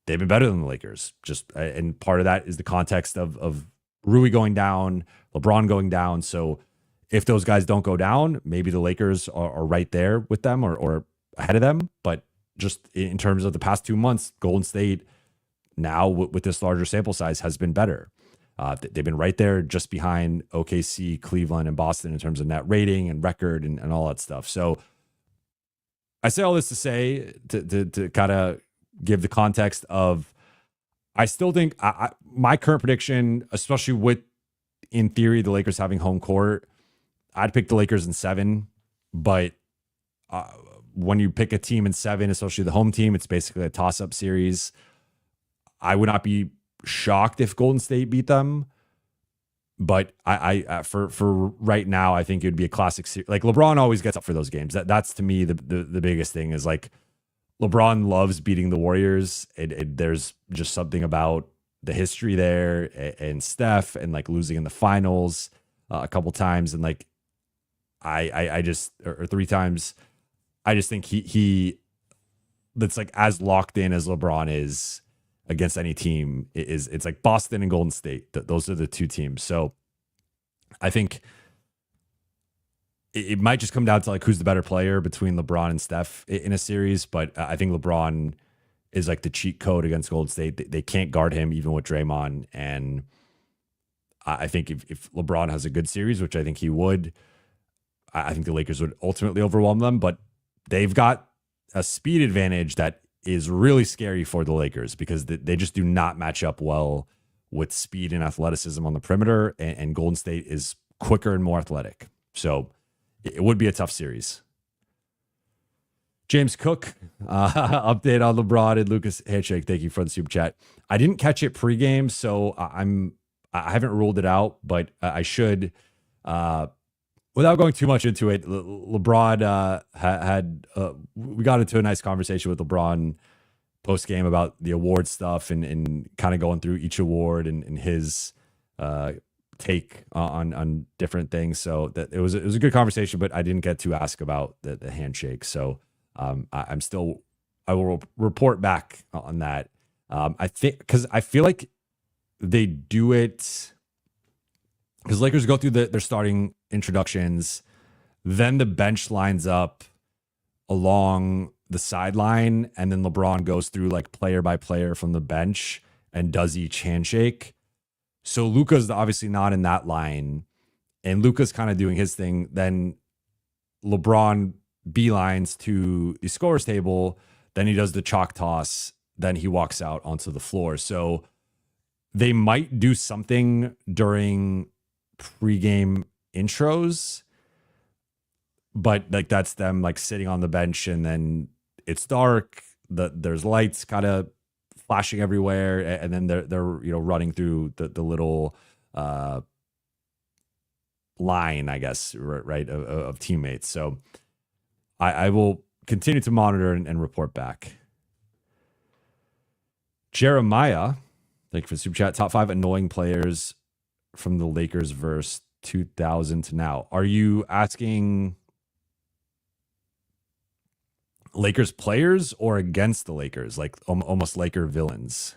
they've been better than the Lakers. And part of that is the context of Rui going down, LeBron going down. So if those guys don't go down, maybe the Lakers are right there with them or ahead of them. But just in terms of the past 2 months, Golden State now with this larger sample size has been better. They've been right there just behind OKC, Cleveland, and Boston in terms of net rating and record and all that stuff. So I say all this to say, to kind of give the context of, I still think my current prediction, especially with, in theory, the Lakers having home court, I'd pick the Lakers in 7. But when you pick a team in 7, especially the home team, it's basically a toss-up series. I would not be shocked if Golden State beat them. But I for right now, I think it would be a classic series. Like, LeBron always gets up for those games. That's to me the biggest thing is, like, LeBron loves beating the Warriors. There's just something about the history there, and Steph, and like losing in the finals a couple times, and like I just, or 3 times. I just think he that's like as locked in as LeBron is against any team. It's like Boston and Golden State. Those are the 2 teams. So I think it might just come down to like who's the better player between LeBron and Steph in a series. But I think LeBron is like the cheat code against Golden State. They can't guard him even with Draymond. And I think if LeBron has a good series, which I think he would, I think the Lakers would ultimately overwhelm them. But they've got a speed advantage that is really scary for the Lakers, because they just do not match up well with speed and athleticism on the perimeter, and Golden State is quicker and more athletic. So it would be a tough series. James Cook, update on LeBron and Luka's handshake. Thank you for the super chat. I didn't catch it pregame, so I haven't ruled it out, but I should. Without going too much into it, LeBron we got into a nice conversation with LeBron post game about the award stuff, and kind of going through each award and his take on different things. So that it was a good conversation, but I didn't get to ask about the handshake. So I will report back on that. I think, because I feel like they do it, because Lakers go through their starting introductions, then the bench lines up along the sideline, and then LeBron goes through like player by player from the bench and does each handshake. So Luka's obviously not in that line, and Luka's kind of doing his thing. Then LeBron beelines to the scorer's table, then he does the chalk toss, then he walks out onto the floor. So they might do something during pregame intros, but like that's them like sitting on the bench, and then it's dark, there's lights kind of flashing everywhere, and then they're running through the little line, I guess, right, of teammates. So I will continue to monitor and report back. Jeremiah, thank you for the super chat. Top 5 annoying players from the Lakers verse 2000 to now. Are you asking Lakers players or against the Lakers, like almost Laker villains?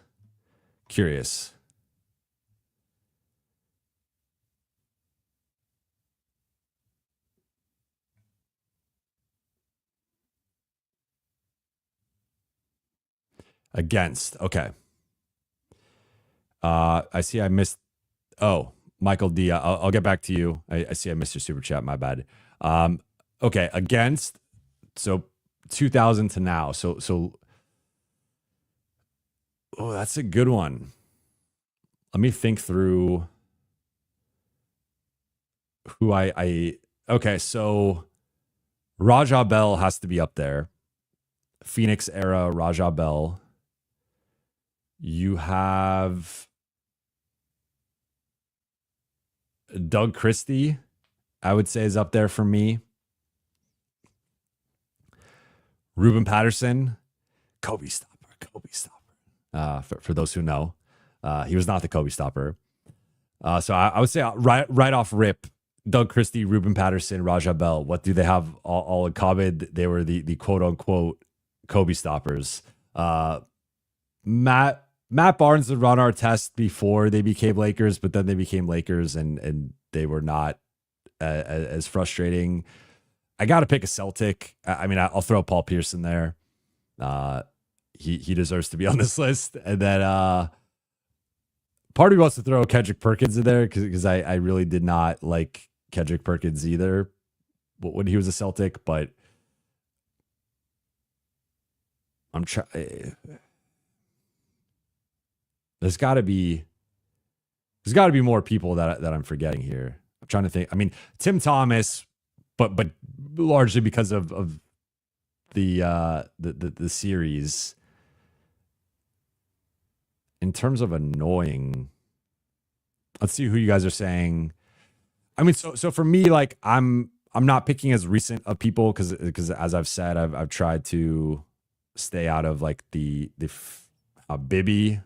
Curious. Against. Okay. I see I missed. Oh, Michael D. I'll get back to you. I see I missed your super chat. My bad. Okay. Against. So 2000 to now. So. Oh, that's a good one. Let me think through who I. Okay. So Raja Bell has to be up there. Phoenix era Raja Bell. You have Doug Christie, I would say, is up there for me. Ruben Patterson, Kobe Stopper. For those who know, he was not the Kobe Stopper. So I would say right off rip, Doug Christie, Ruben Patterson, Raja Bell. What do they have all in common? They were the quote unquote Kobe Stoppers. Matt Barnes would run our test before they became Lakers, but then they became Lakers, and they were not as frustrating. I got to pick a Celtic. I mean, I'll throw Paul Pierce in there. He deserves to be on this list. And then part of me wants to throw Kendrick Perkins in there because I really did not like Kendrick Perkins either when he was a Celtic, but I'm trying. There's got to be more people that I'm forgetting here. I'm trying to think. I mean, Tim Thomas, but largely because of the series. In terms of annoying, let's see who you guys are saying. I mean, so for me, like I'm not picking as recent of people because as I've said, I've tried to stay out of like the Bibby.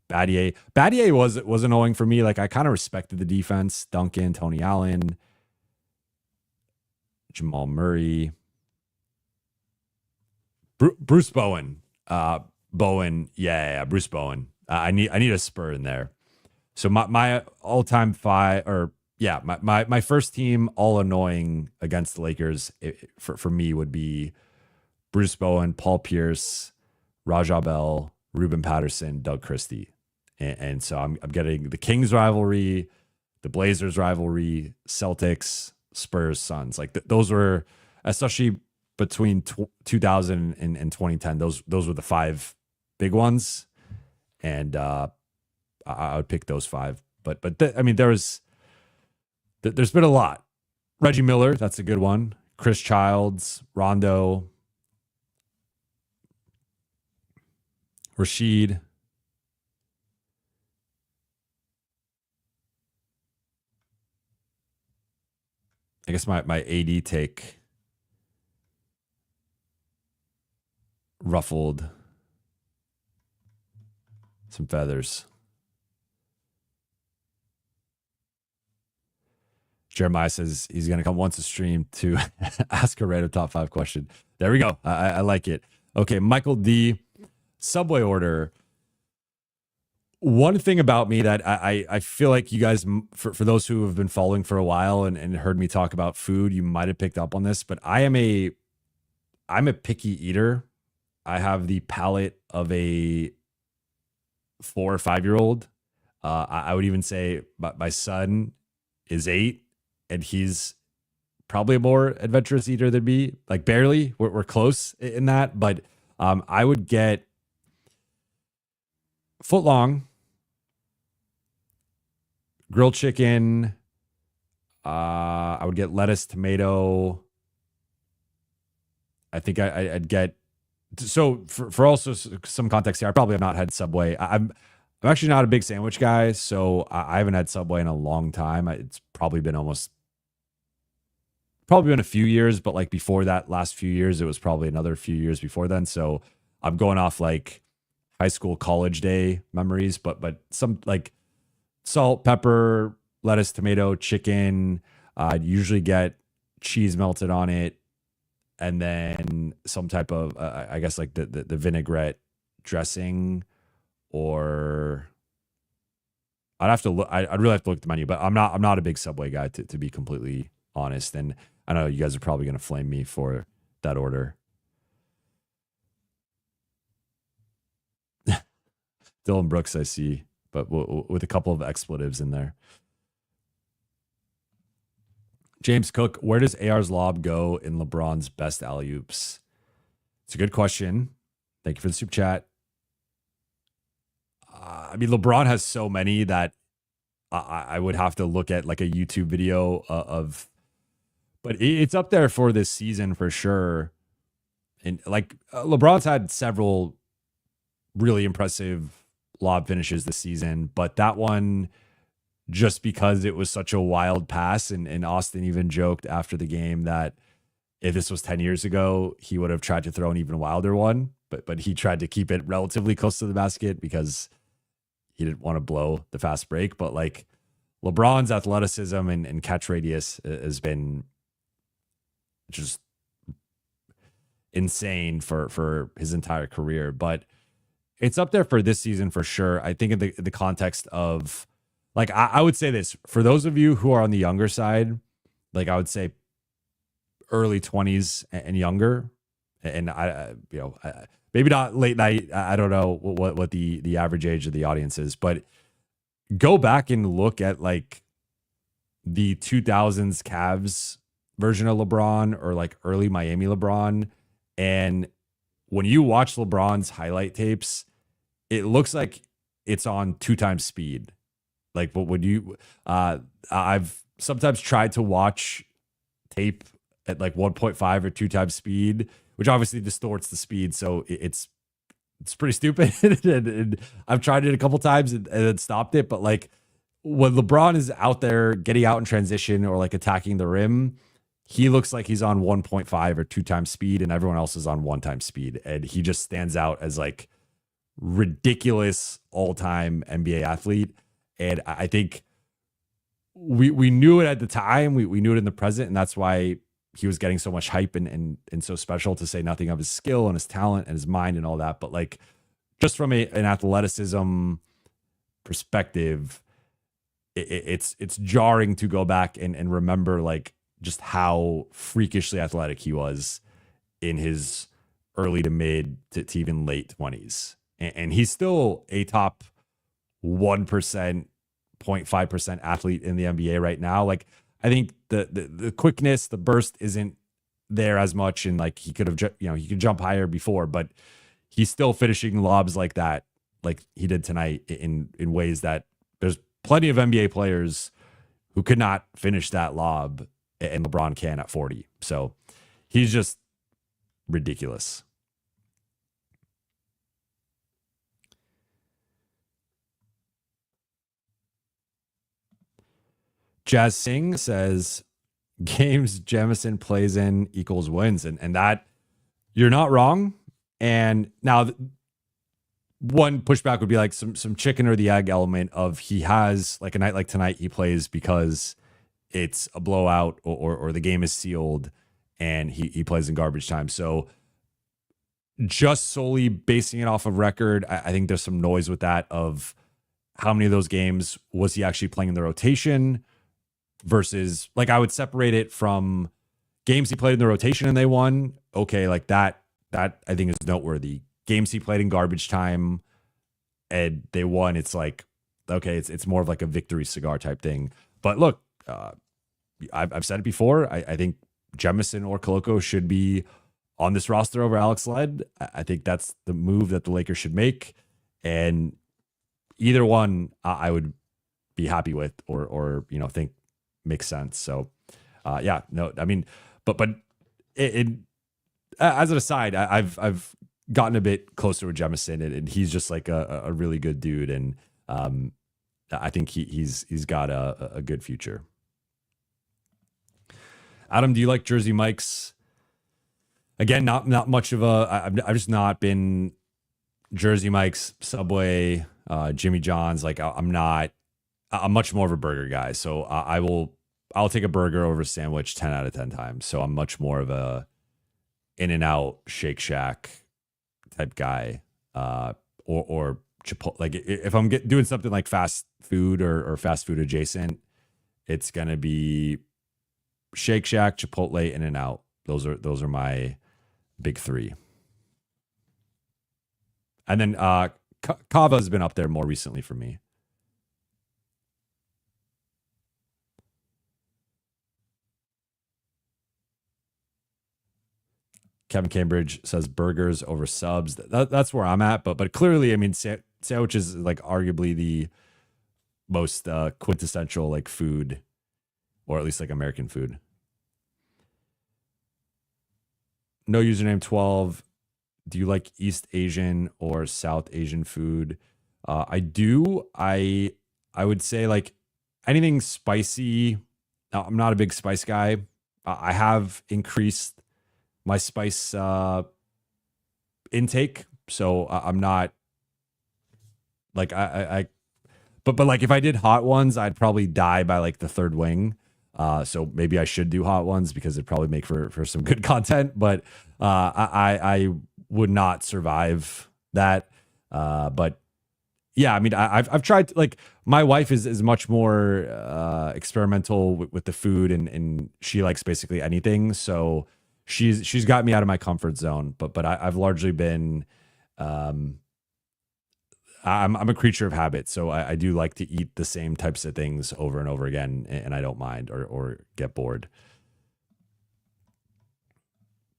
Battier was annoying for me. Like I kind of respected the defense. Duncan, Tony Allen, Jamal Murray, Bruce Bowen. Bruce Bowen. I need a spur in there. So my all-time my first team all annoying against the Lakers for me would be Bruce Bowen, Paul Pierce, Rajah Bell, Ruben Patterson, Doug Christie. And so I'm getting the Kings rivalry, the Blazers rivalry, Celtics, Spurs, Suns. Like those were, especially between 2000 and 2010, those were the 5 big ones. And I would pick those 5. But I mean, there's been a lot. Reggie Miller, that's a good one. Chris Childs, Rondo, Rashid. I guess my AD take ruffled some feathers. Jeremiah says he's going to come once a stream to ask a random top 5 question. There we go. I like it. Okay, Michael D. Subway order. One thing about me that I feel like you guys, for those who have been following for a while and heard me talk about food, you might have picked up on this, but I'm a picky eater. I have the palate of a 4 or 5-year-old. I would even say my son is 8 and he's probably a more adventurous eater than me. Like barely, we're close in that, but I would get foot long, grilled chicken. I would get lettuce, tomato. I think I'd get. So for also some context here, I probably have not had Subway. I'm actually not a big sandwich guy, so I haven't had Subway in a long time. It's probably been a few years, but like before that last few years, it was probably another few years before then. So I'm going off like high school, college day memories, but some like salt, pepper, lettuce, tomato, chicken. I'd usually get cheese melted on it, and then some type of I guess like the vinaigrette dressing, or I'd have to look. I'd really have to look at the menu, but I'm not a big Subway guy to be completely honest. And I know you guys are probably going to flame me for that order. Dylan Brooks, I see, but with a couple of expletives in there. James Cook, where does AR's lob go in LeBron's best alley-oops? It's a good question. Thank you for the super chat. I mean, LeBron has so many that I would have to look at like a YouTube video of, but it's up there for this season for sure. And like LeBron's had several really impressive lob finishes this season, but that one, just because it was such a wild pass, and Austin even joked after the game that if this was 10 years ago, he would have tried to throw an even wilder one, but he tried to keep it relatively close to the basket because he didn't want to blow the fast break. But like LeBron's athleticism and catch radius has been just insane for his entire career. But it's up there for this season for sure. I think in the context of, like, I would say this, for those of you who are on the younger side, like I would say early 20s and younger, and maybe not late night. I don't know what the average age of the audience is, but go back and look at like the 2000s Cavs version of LeBron or like early Miami LeBron. And when you watch LeBron's highlight tapes, it looks like it's on 2 times speed. Like, what would you, I've sometimes tried to watch tape at like 1.5 or 2 times speed, which obviously distorts the speed. So it's pretty stupid. and I've tried it a couple times and then stopped it. But like when LeBron is out there getting out in transition or like attacking the rim, he looks like he's on 1.5 or 2 times speed and everyone else is on 1 time speed. And he just stands out as like ridiculous all-time NBA athlete. And I think we knew it at the time. We knew it in the present. And that's why he was getting so much hype and so special, to say nothing of his skill and his talent and his mind and all that. But like just from an athleticism perspective, it's jarring to go back and remember like just how freakishly athletic he was in his early to mid to even late 20s. And he's still a top 1%, 0.5% athlete in the NBA right now. Like, I think the quickness, the burst isn't there as much. And like he could have, he could jump higher before, but he's still finishing lobs like that, like he did tonight in ways that there's plenty of NBA players who could not finish that lob, and LeBron can at 40. So he's just ridiculous. Jazz Singh says games Jamison plays in equals wins. And that, you're not wrong. And now one pushback would be like some chicken or the egg element of he has like a night like tonight he plays because it's a blowout or the game is sealed and he plays in garbage time. So just solely basing it off of record, I think there's some noise with that of how many of those games was he actually playing in the rotation versus like I would separate it from games he played in the rotation and they won. Okay, like that I think is noteworthy. Games he played in garbage time and they won. It's like, okay, it's more of like a victory cigar type thing. But look, I've said it before. I think Jemison or Koloko should be on this roster over Alex Led. I think that's the move that the Lakers should make. And either one I would be happy with or think makes sense. So yeah, no, I mean, but as an aside, I've gotten a bit closer with Jemison and he's just like a really good dude. And I think he's got a good future. Adam, do you like Jersey Mike's? Again, not much of I've just not been Jersey Mike's, Subway, Jimmy John's. Like I'm much more of a burger guy. So I'll take a burger over a sandwich 10 out of 10 times. So I'm much more of a In-N-Out, Shake Shack type guy, or Chipotle. Like if I'm doing something like fast food or fast food adjacent, it's gonna be Shake Shack, Chipotle, In-N-Out. Those are my big three. And then Kava has been up there more recently for me. Kevin Cambridge says burgers over subs. That's where I'm at. But clearly, I mean, sandwiches is like arguably the most quintessential like food, or at least like American food. No username 12. Do you like East Asian or South Asian food? I do. I would say like anything spicy. I'm not a big spice guy. I have increased my spice intake, so I'm not like but like if I did hot ones, I'd probably die by like the third wing. So maybe I should do hot ones because it'd probably make for some good content. But I would not survive that. But yeah, I mean, I've tried to, like my wife is much more experimental with the food and she likes basically anything. So she's got me out of my comfort zone. But I've largely been I'm a creature of habit, so I do like to eat the same types of things over and over again, and I don't mind or get bored.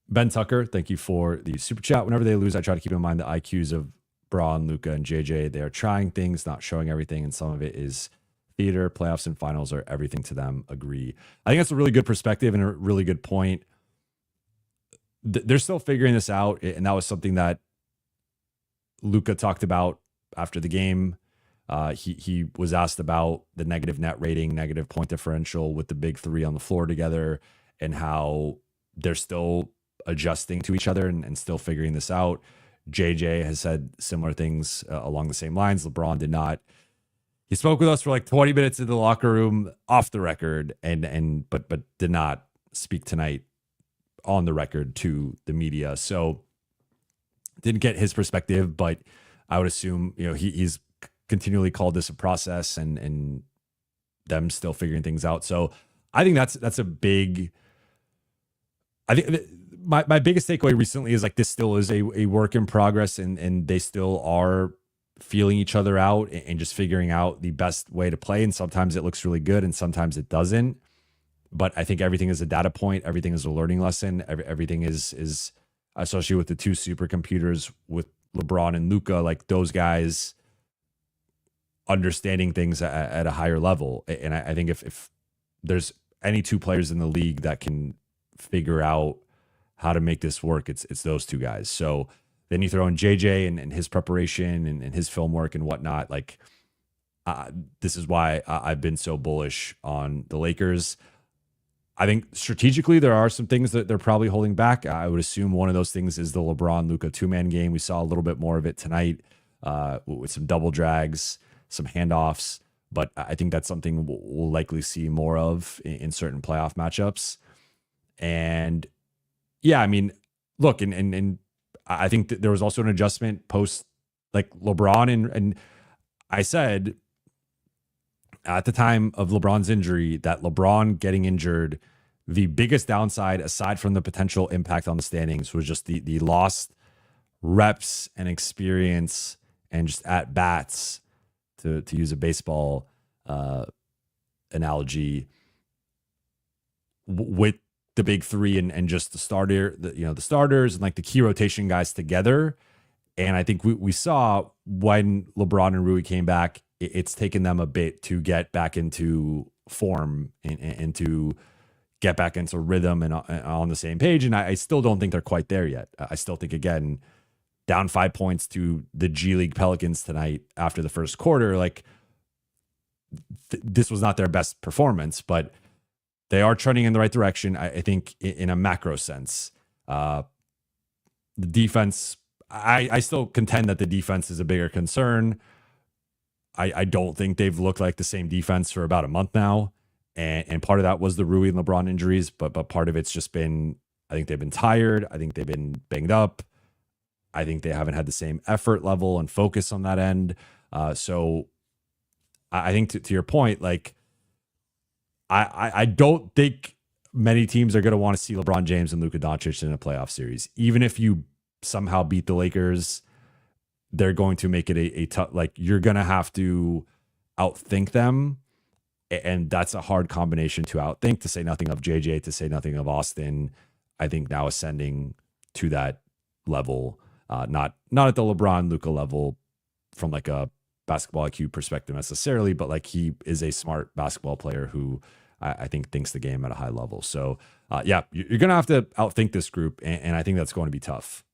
Ben Tucker, thank you for the super chat. Whenever they lose, I try to keep in mind the IQs of Braun, Luka, and JJ. They are trying things, not showing everything, and some of it is theater. Playoffs and finals are everything to them. Agree. I think that's a really good perspective and a really good point. They're still figuring this out, and that was something that Luka talked about after the game. He was asked about the negative net rating, negative point differential with the big three on the floor together, and how they're still adjusting to each other and still figuring this out. JJ has said similar things along the same lines. LeBron did not. He spoke with us for like 20 minutes in the locker room off the record, but did not speak tonight on the record to the media. So didn't get his perspective, but I would assume, he's continually called this a process and them still figuring things out. So I think that's a big, I think my biggest takeaway recently is like, this still is a work in progress, and they still are feeling each other out and just figuring out the best way to play. And sometimes it looks really good and sometimes it doesn't. But I think everything is a data point. Everything is a learning lesson. Everything is especially with the two supercomputers with LeBron and Luka, like those guys understanding things at a higher level. And I think if there's any two players in the league that can figure out how to make this work, it's those two guys. So then you throw in JJ and his preparation and his film work and whatnot. Like this is why I've been so bullish on the Lakers. I think strategically there are some things that they're probably holding back. I would assume one of those things is the LeBron Luka two-man game. We saw a little bit more of it tonight with some double drags, some handoffs, but I think that's something we'll likely see more of in certain playoff matchups. And yeah, I mean, look, and I think that there was also an adjustment post like LeBron and I said at the time of LeBron's injury that LeBron getting injured, the biggest downside aside from the potential impact on the standings was just the lost reps and experience and just at bats, to use a baseball analogy, with the big three and just the starters and like the key rotation guys together. And I think we saw when LeBron and Rui came back, it's taken them a bit to get back into form and to get back into rhythm and on the same page. And I still don't think they're quite there yet. I still think, again, down 5 points to the G League Pelicans tonight after the first quarter, like this was not their best performance, but they are trending in the right direction. I think in a macro sense, the defense, I still contend that the defense is a bigger concern. I don't think they've looked like the same defense for about a month now. And part of that was the Rui and LeBron injuries, but part of it's just been, I think they've been tired. I think they've been banged up. I think they haven't had the same effort level and focus on that end. So I think to your point, like, I don't think many teams are going to want to see LeBron James and Luka Doncic in a playoff series. Even if you somehow beat the Lakers, they're going to make it a tough, like, you're going to have to outthink them. And that's a hard combination to outthink, to say nothing of JJ, to say nothing of Austin. I think now ascending to that level, not at the LeBron Luka level from like a basketball IQ perspective necessarily, but like he is a smart basketball player who I think thinks the game at a high level. So yeah, you're going to have to outthink this group. And I think that's going to be tough.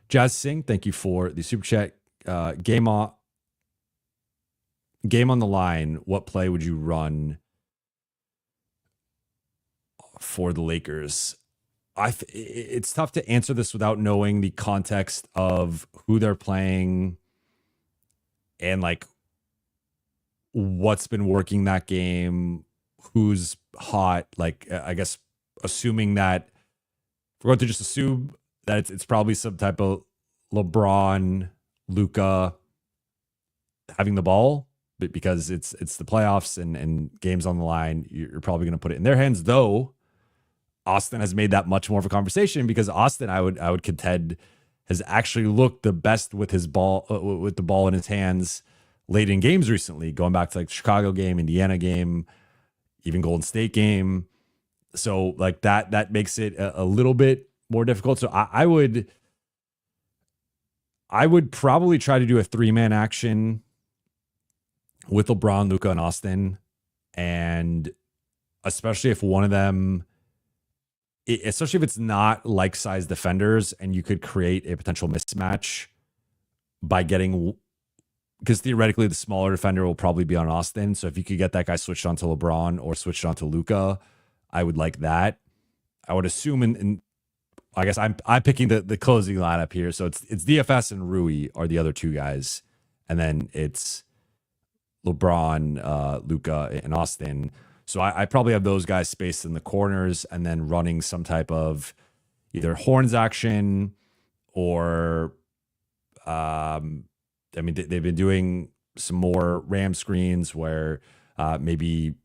Jazz Singh, thank you for the super chat. Game on the line. What play would you run for the Lakers? It's tough to answer this without knowing the context of who they're playing and like what's been working that game, who's hot. Like, I guess assuming that we're going to just assume that it's probably some type of LeBron, Luka having the ball, but because it's the playoffs and games on the line, you're probably going to put it in their hands. Though Austin has made that much more of a conversation, because Austin, I would contend, has actually looked the best with his ball, with the ball in his hands late in games recently, going back to like the Chicago game, Indiana game, even Golden State game. So like that makes it a little bit more difficult. So I would probably try to do a 3-man action with LeBron, Luka, and Austin. And especially if one of them, especially if it's not like size defenders, and you could create a potential mismatch by getting, because theoretically the smaller defender will probably be on Austin. So if you could get that guy switched onto LeBron or switched onto Luka, I would like that. I would assume, and I guess I'm picking the closing lineup here. So it's DFS and Rui are the other two guys, and then it's LeBron, Luka, and Austin. So I probably have those guys spaced in the corners and then running some type of either horns action or, I mean, they've been doing some more ram screens where maybe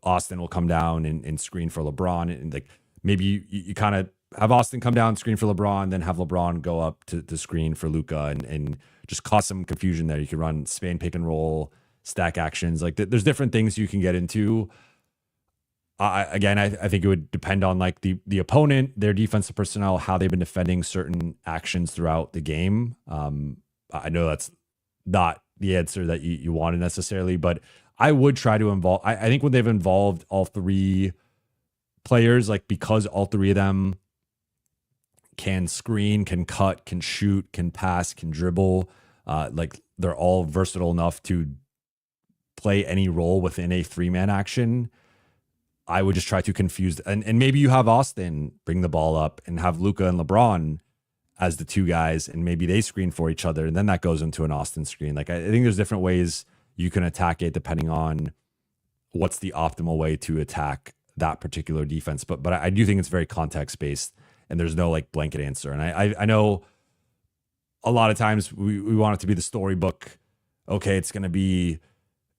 Austin will come down and screen for LeBron. And like maybe you kind of have Austin come down, screen for LeBron, then have LeBron go up to screen for Luka and just cause some confusion there. You can run Spain pick and roll, stack actions. Like there's different things you can get into. I think it would depend on like the opponent, their defensive personnel, how they've been defending certain actions throughout the game. I know that's not the answer that you wanted necessarily, but I would try to involve. I think when they've involved all three players, like because all three of them can screen, can cut, can shoot, can pass, can dribble, like they're all versatile enough to play any role within a 3-man action. I would just try to confuse, and maybe you have Austin bring the ball up and have Luka and LeBron as the two guys, and maybe they screen for each other, and then that goes into an Austin screen. Like I think there's different ways you can attack it depending on what's the optimal way to attack that particular defense. But I do think it's very context based, and there's no like blanket answer. And I know a lot of times we want it to be the storybook. Okay, it's going to be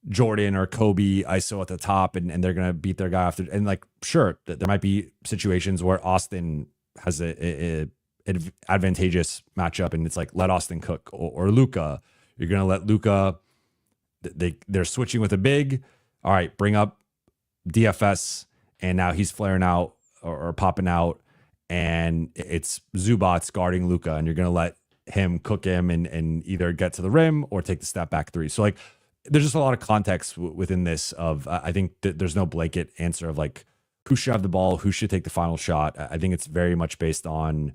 Jordan or Kobe ISO at the top, and they're going to beat their guy after. And like, sure, there might be situations where Austin has a advantageous matchup, and it's like, let Austin cook, or Luka. You're going to let Luka, they're switching with a big. All right, bring up DFS, and now he's flaring out or popping out, and it's Zubats guarding Luka, and you're going to let him cook him and either get to the rim or take the step back three. So like, there's just a lot of context within this of, I think that there's no blanket answer of like who should have the ball, who should take the final shot. I think it's very much based on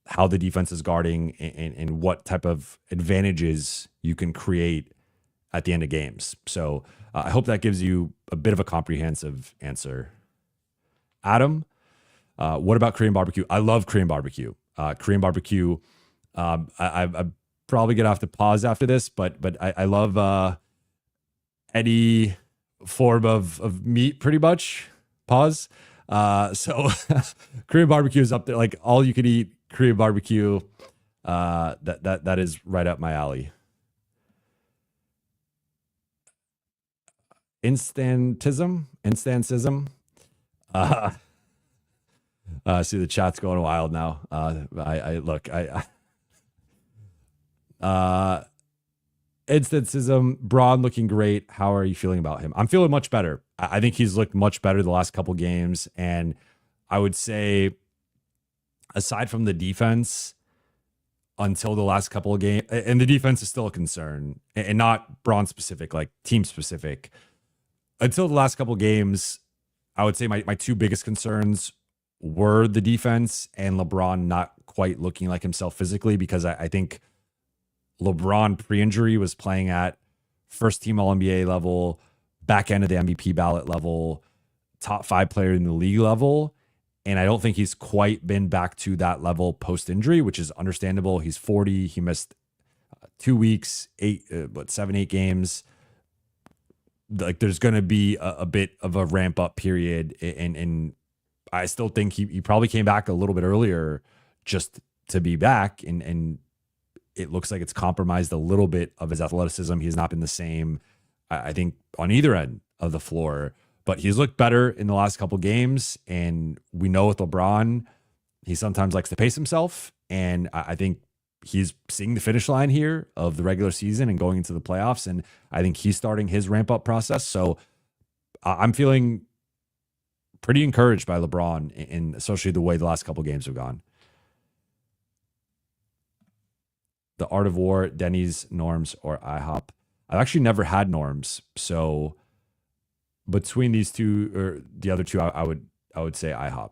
how the defense is guarding and what type of advantages you can create at the end of games. So I hope that gives you a bit of a comprehensive answer. Adam, what about Korean barbecue? I love Korean barbecue. Korean barbecue, I'm probably gonna have to pause after this, but I love any form of meat, pretty much. Pause. So Korean barbecue is up there, like all you could eat Korean barbecue. That is right up my alley. Instantism. See the chat's going wild now. Instancism, Braun looking great. How are you feeling about him? I'm feeling much better. I think he's looked much better the last couple games. And I would say, aside from the defense, until the last couple of games, and the defense is still a concern, and not Braun specific, like team specific. Until the last couple of games, I would say my two biggest concerns were the defense and LeBron not quite looking like himself physically, because I think LeBron pre-injury was playing at first team All-NBA level, back end of the MVP ballot level, top 5 player in the league level. And I don't think he's quite been back to that level post-injury, which is understandable. He's 40. He missed 2 weeks, 7, 8 games. Like there's going to be a bit of a ramp up period. And I still think he probably came back a little bit earlier just to be back. And it looks like it's compromised a little bit of his athleticism. He's not been the same, I think, on either end of the floor, but he's looked better in the last couple games. And we know with LeBron, he sometimes likes to pace himself. And I think he's seeing the finish line here of the regular season and going into the playoffs. And I think he's starting his ramp up process. So I'm feeling pretty encouraged by LeBron, and especially the way the last couple games have gone. The Art of War, Denny's, Norms, or IHOP. I've actually never had Norms, so between these two or the other two, I would say IHOP.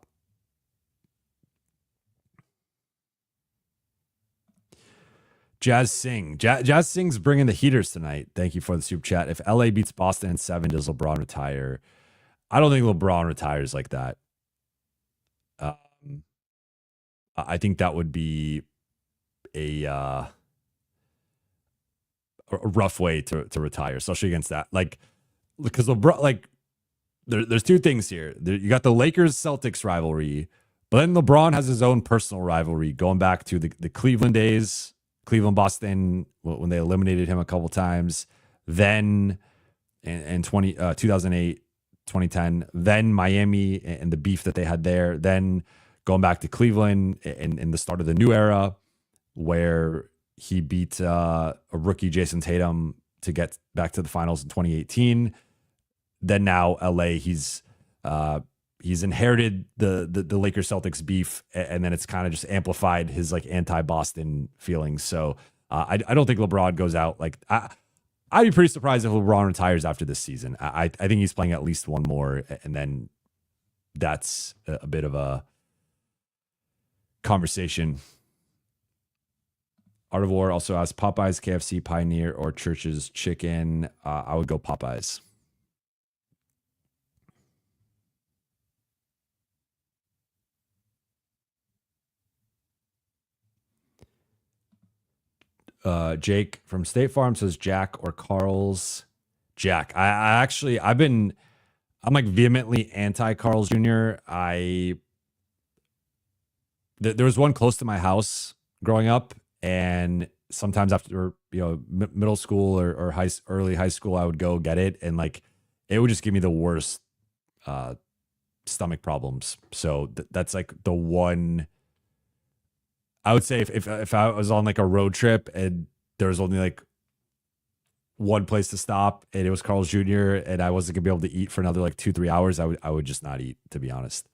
Jazz Singh. Jazz Singh's bringing the heaters tonight. Thank you for the super chat. If LA beats Boston in 7, does LeBron retire? I don't think LeBron retires like that. I think that would be a rough way to retire, especially against that. Like, because LeBron, like, there's two things here. You got the Lakers-Celtics rivalry, but then LeBron has his own personal rivalry going back to the Cleveland days, Cleveland-Boston, when they eliminated him a couple times. Then in 2008, 2010, then Miami and the beef that they had there. Then going back to Cleveland in the start of the new era, where he beat a rookie Jason Tatum to get back to the finals in 2018. Then now LA, he's inherited the Lakers Celtics beef, and then it's kind of just amplified his like anti-Boston feelings. So I don't think LeBron goes out like I'd be pretty surprised if LeBron retires after this season. I think he's playing at least one more, and then that's a bit of a conversation. Art of War also asks Popeyes, KFC, Pioneer, or Church's Chicken. I would go Popeyes. Jake from State Farm says Jack or Carl's. Jack. I'm like vehemently anti Carl's Jr. There was one close to my house growing up, and sometimes after middle school or early high school, I would go get it, and like it would just give me the worst stomach problems. So that's like the one. I would say if I was on like a road trip and there was only like one place to stop and it was Carl's Jr. and I wasn't gonna be able to eat for another like 2-3 hours, I would just not eat, to be honest.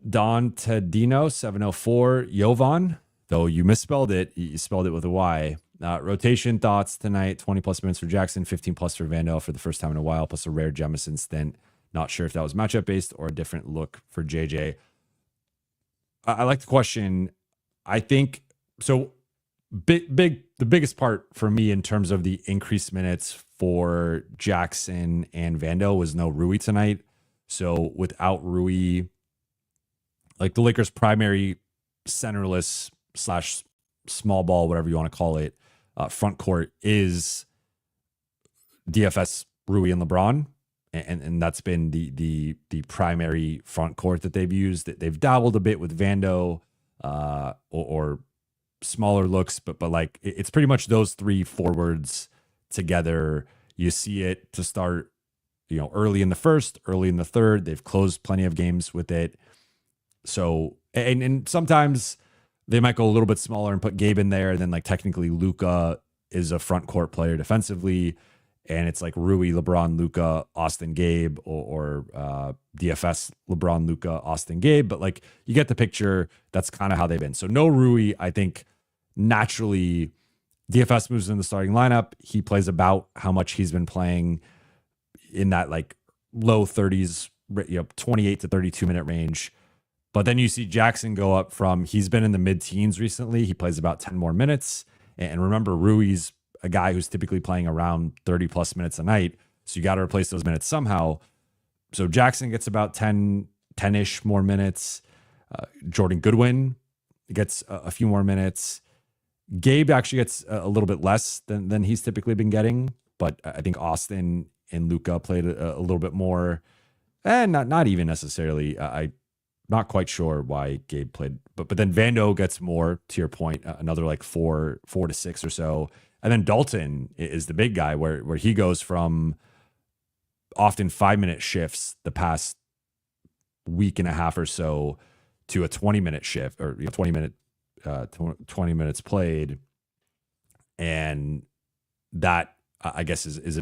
Don Tedino 704 Jovan, though you misspelled it. You spelled it with a Y. Rotation thoughts tonight: 20 plus minutes for Jackson, 15 plus for Vando for the first time in a while, plus a rare Jemison stint. Not sure if that was matchup based or a different look for JJ. I like the question. I think so. The biggest part for me in terms of the increased minutes for Jackson and Vando was no Rui tonight. So without Rui, like the Lakers' primary centerless / small ball, whatever you want to call it, front court is DFS, Rui, and LeBron, and that's been the primary front court that they've used. They've dabbled a bit with Vando or smaller looks, but like it's pretty much those three forwards together. You see it to start, early in the first, early in the third. They've closed plenty of games with it. So, and sometimes they might go a little bit smaller and put Gabe in there. And then like technically Luka is a front court player defensively. And it's like Rui, LeBron, Luka, Austin, Gabe, or DFS, LeBron, Luka, Austin, Gabe. But like you get the picture. That's kind of how they've been. So no Rui, I think naturally DFS moves in the starting lineup. He plays about how much he's been playing in that like low 30s, 28 to 32 minute range. But then you see Jackson go up from, he's been in the mid-teens recently. He plays about 10 more minutes. And remember, Rui's a guy who's typically playing around 30 plus minutes a night. So you got to replace those minutes somehow. So Jackson gets about 10-ish more minutes. Jordan Goodwin gets a few more minutes. Gabe actually gets a little bit less than he's typically been getting. But I think Austin and Luka played a little bit more. And not even necessarily. not quite sure why Gabe played, but then Vando gets more, to your point, another like 4 to 6 or so. And then Dalton is the big guy where he goes from often 5-minute shifts the past week and a half or so to a 20-minute shift, or 20 minutes played. And that, I guess, is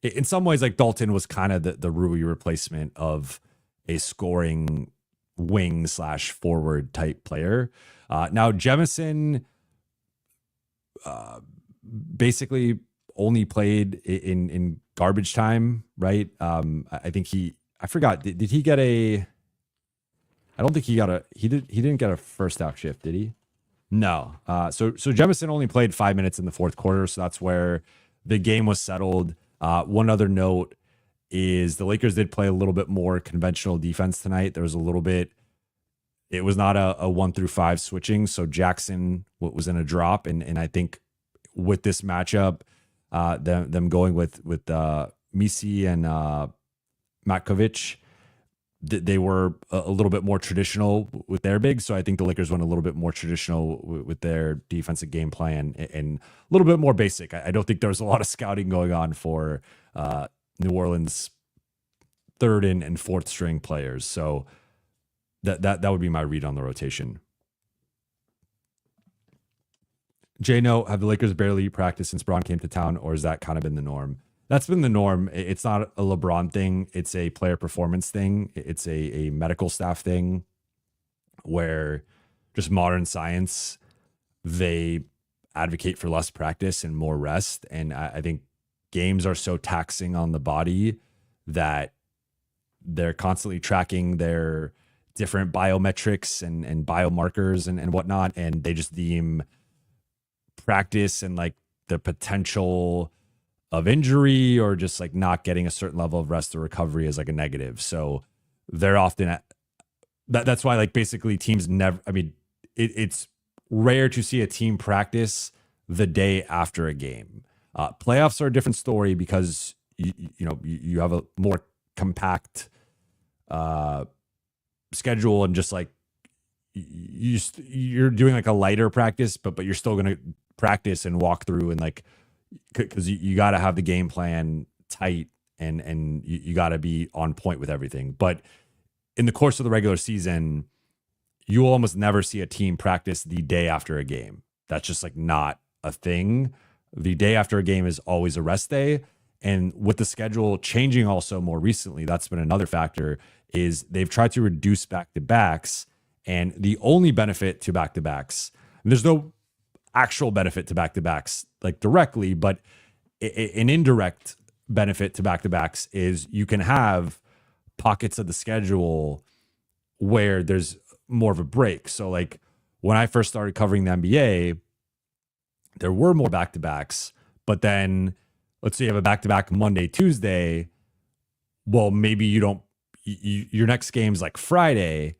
in some ways, like, Dalton was kind of the Rui replacement of a scoring wing / forward type player. Now Jemison basically only played in garbage time, right? I think I forgot. Did he get I don't think he didn't get a first half shift, did he? No. So Jemison only played 5 minutes in the fourth quarter, so that's where the game was settled. One other note is the Lakers did play a little bit more conventional defense tonight. There was a little bit. It was not a 1 through 5 switching. So Jackson was in a drop, and I think with this matchup, them going with Misi and Matkovic, they were a little bit more traditional with their bigs. So I think the Lakers went a little bit more traditional with their defensive game plan and a little bit more basic. I don't think there was a lot of scouting going on for New Orleans third and fourth string players. So that would be my read on the rotation. Jano, have the Lakers barely practiced since Bron came to town, or has that kind of been the norm? That's been the norm. It's not a LeBron thing. It's a player performance thing. It's a medical staff thing where just modern science, they advocate for less practice and more rest. And I think games are so taxing on the body that they're constantly tracking their different biometrics and biomarkers and whatnot. And they just deem practice and like the potential of injury or just like not getting a certain level of rest or recovery as like a negative. So they're often that's why, like, basically teams never, I mean, it's rare to see a team practice the day after a game. Playoffs are a different story because you have a more compact schedule, and just like you're doing like a lighter practice, but you're still going to practice and walk through, and like, because you got to have the game plan tight and you got to be on point with everything. But in the course of the regular season, you will almost never see a team practice the day after a game. That's just like not a thing. The day after a game is always a rest day. And with the schedule changing also more recently, that's been another factor, is they've tried to reduce back-to-backs. And the only benefit to back-to-backs, and there's no actual benefit to back-to-backs like directly, but an indirect benefit to back-to-backs is you can have pockets of the schedule where there's more of a break. So like when I first started covering the NBA, there were more back-to-backs, but then let's say you have a back-to-back Monday, Tuesday. Well, maybe you don't, your next game's like Friday,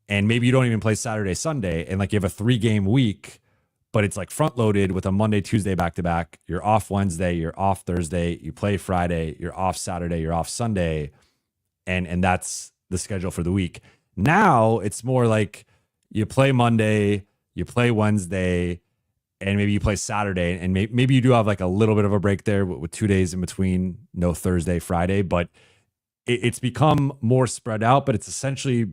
and maybe you don't even play Saturday, Sunday. And like you have a 3-game week, but it's like front loaded with a Monday, Tuesday back-to-back. You're off Wednesday, you're off Thursday, you play Friday, you're off Saturday, you're off Sunday. And that's the schedule for the week. Now it's more like you play Monday, you play Wednesday, and maybe you play Saturday, and maybe you do have like a little bit of a break there with 2 days in between, no Thursday, Friday, but it's become more spread out, but it's essentially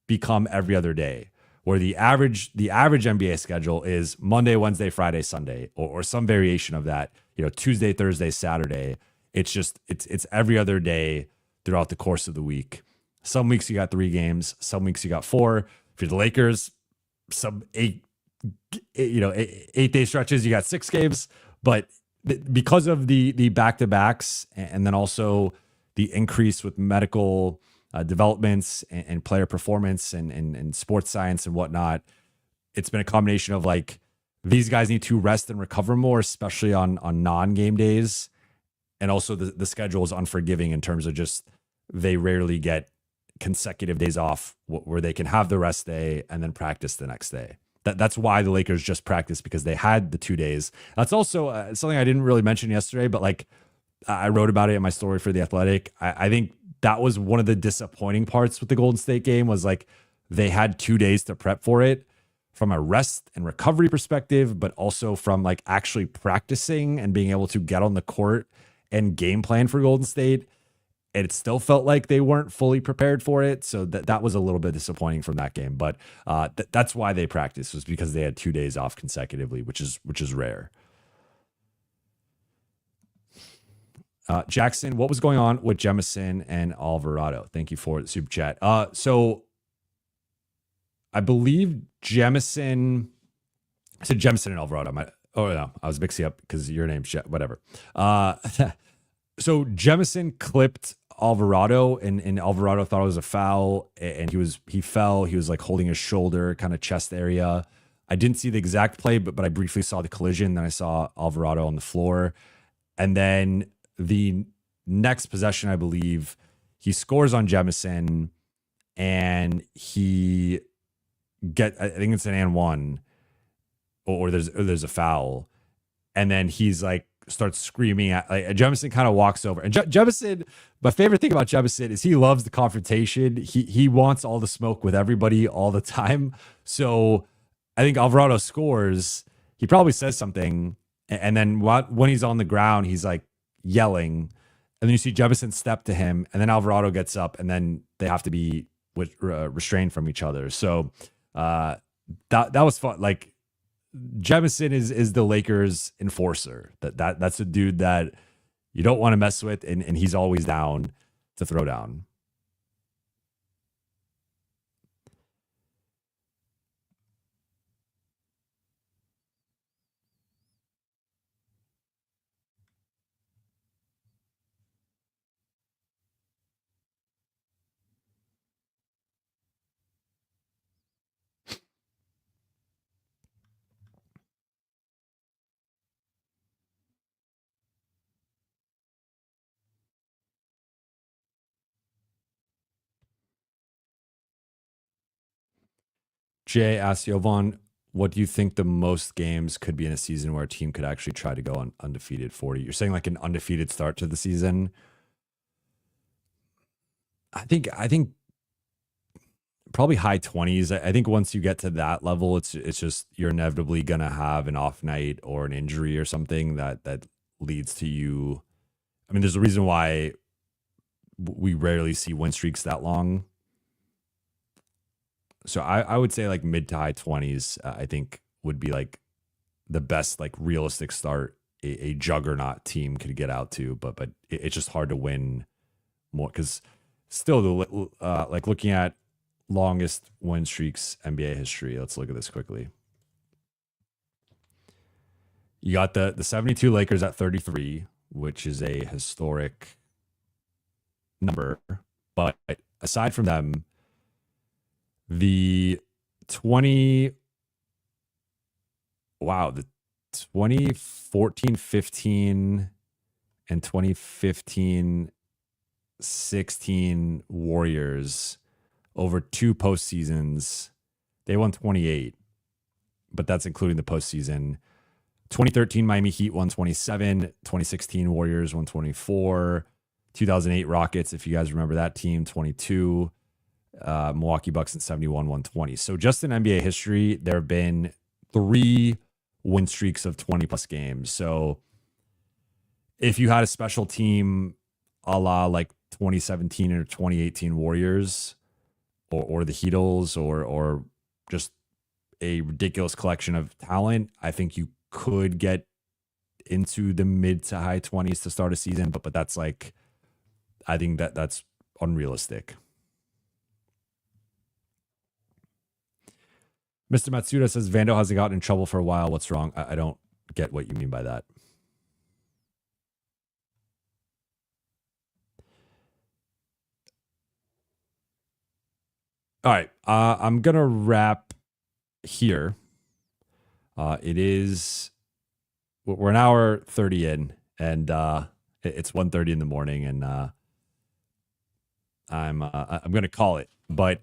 become every other day, where the average NBA schedule is Monday, Wednesday, Friday, Sunday, or some variation of that, Tuesday, Thursday, Saturday. It's just, it's every other day throughout the course of the week. Some weeks you got 3 games, some weeks you got 4. If you're the Lakers, some 8-day stretches, you got 6 games. But because of the back-to-backs, and then also the increase with medical developments and player performance and sports science and whatnot, it's been a combination of like, these guys need to rest and recover more, especially on non-game days. And also the schedule is unforgiving in terms of just, they rarely get consecutive days off where they can have the rest day and then practice the next day. That's why the Lakers just practiced, because they had the 2 days. That's also something I didn't really mention yesterday, but like I wrote about it in my story for The Athletic. I think that was one of the disappointing parts with the Golden State game, was like they had 2 days to prep for it from a rest and recovery perspective, but also from like actually practicing and being able to get on the court and game plan for Golden State. And it still felt like they weren't fully prepared for it. So that was a little bit disappointing from that game. But that's why they practiced, was because they had 2 days off consecutively, which is rare. Jackson, what was going on with Jemison and Alvarado? Thank you for the super chat. So I believe Jemison, I said Jemison and Alvarado. Oh no, I was mixing up because your name's whatever. So Jemison clipped Alvarado, and Alvarado thought it was a foul, and he fell. He was like holding his shoulder, kind of chest area. I didn't see the exact play, but I briefly saw the collision. Then I saw Alvarado on the floor, and then the next possession, I believe, he scores on Jemison, and I think it's an and one, or there's a foul, and then he's like starts screaming at Jemison, kind of walks over, and Jemison. My favorite thing about Jemison is he loves the confrontation. He wants all the smoke with everybody all the time. So I think Alvarado scores. He probably says something, and then when he's on the ground, he's like yelling, and then you see Jemison step to him, and then Alvarado gets up, and then they have to be restrained from each other. So that was fun. Like, Jemison is the Lakers enforcer. That's a dude that you don't want to mess with, and he's always down to throw down. Jay asks Jovan, what do you think the most games could be in a season where a team could actually try to go on undefeated 40? You're saying like an undefeated start to the season? I think probably high 20s. I think once you get to that level, it's just you're inevitably gonna have an off night or an injury or something that leads to you. I mean, there's a reason why we rarely see win streaks that long. So I would say like mid to high 20s, I think would be like the best like realistic start a juggernaut team could get out to, but it's just hard to win more because still like looking at longest win streaks NBA history. Let's look at this quickly. You got the 72 Lakers at 33, which is a historic number, but aside from them, the 2014-15 and 2015-16 Warriors over 2 postseasons, they won 28, but that's including the postseason. 2013 Miami Heat won 27, 2016 Warriors won 24, 2008 Rockets, if you guys remember that team, 22. Milwaukee Bucks in 71 won 20. So just in NBA history, there have been 3 win streaks of 20 plus games. So if you had a special team a la like 2017 or 2018 Warriors or the Heatles or just a ridiculous collection of talent, I think you could get into the mid to high 20s to start a season, but that's like, I think that's unrealistic. Mr. Matsuda says Vando hasn't gotten in trouble for a while. What's wrong? I don't get what you mean by that. All right. I'm going to wrap here. We're an hour 30 in, and it's 1:30 in the morning, and I'm going to call it. But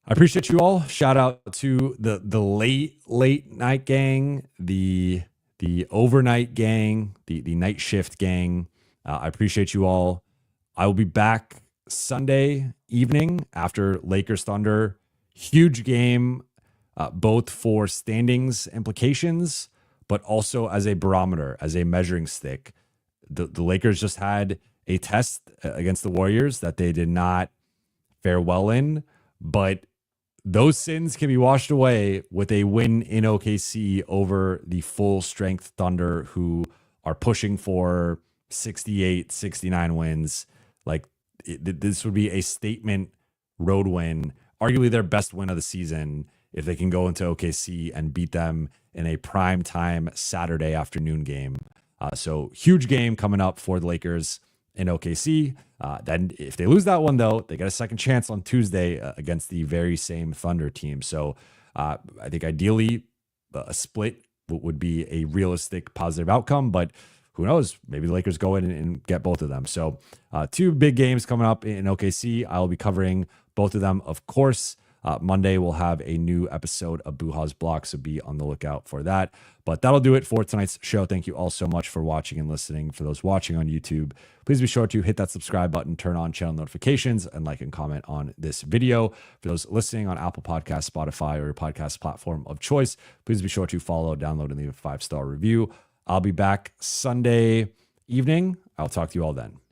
I appreciate you all. Shout out to the late night gang, the overnight gang, the night shift gang. I appreciate you all. I will be back Sunday evening after Lakers Thunder. Huge game, both for standings implications, but also as a barometer, as a measuring stick. The Lakers just had a test against the Warriors that they did not fare well in, but those sins can be washed away with a win in OKC over the full strength Thunder, who are pushing for 68, 69 wins. Like, this would be a statement road win, arguably their best win of the season, if they can go into OKC and beat them in a prime time Saturday afternoon game. So huge game coming up for the Lakers in OKC. Then if they lose that one, though, they get a second chance on Tuesday against the very same Thunder team. So I think ideally a split would be a realistic positive outcome, but who knows? Maybe the Lakers go in and get both of them. So 2 big games coming up in OKC. I'll be covering both of them, of course. Monday, we'll have a new episode of Buha's Block, so be on the lookout for that. But that'll do it for tonight's show. Thank you all so much for watching and listening. For those watching on YouTube, please be sure to hit that subscribe button, turn on channel notifications, and like and comment on this video. For those listening on Apple Podcasts, Spotify, or your podcast platform of choice, please be sure to follow, download, and leave a 5-star review. I'll be back Sunday evening. I'll talk to you all then.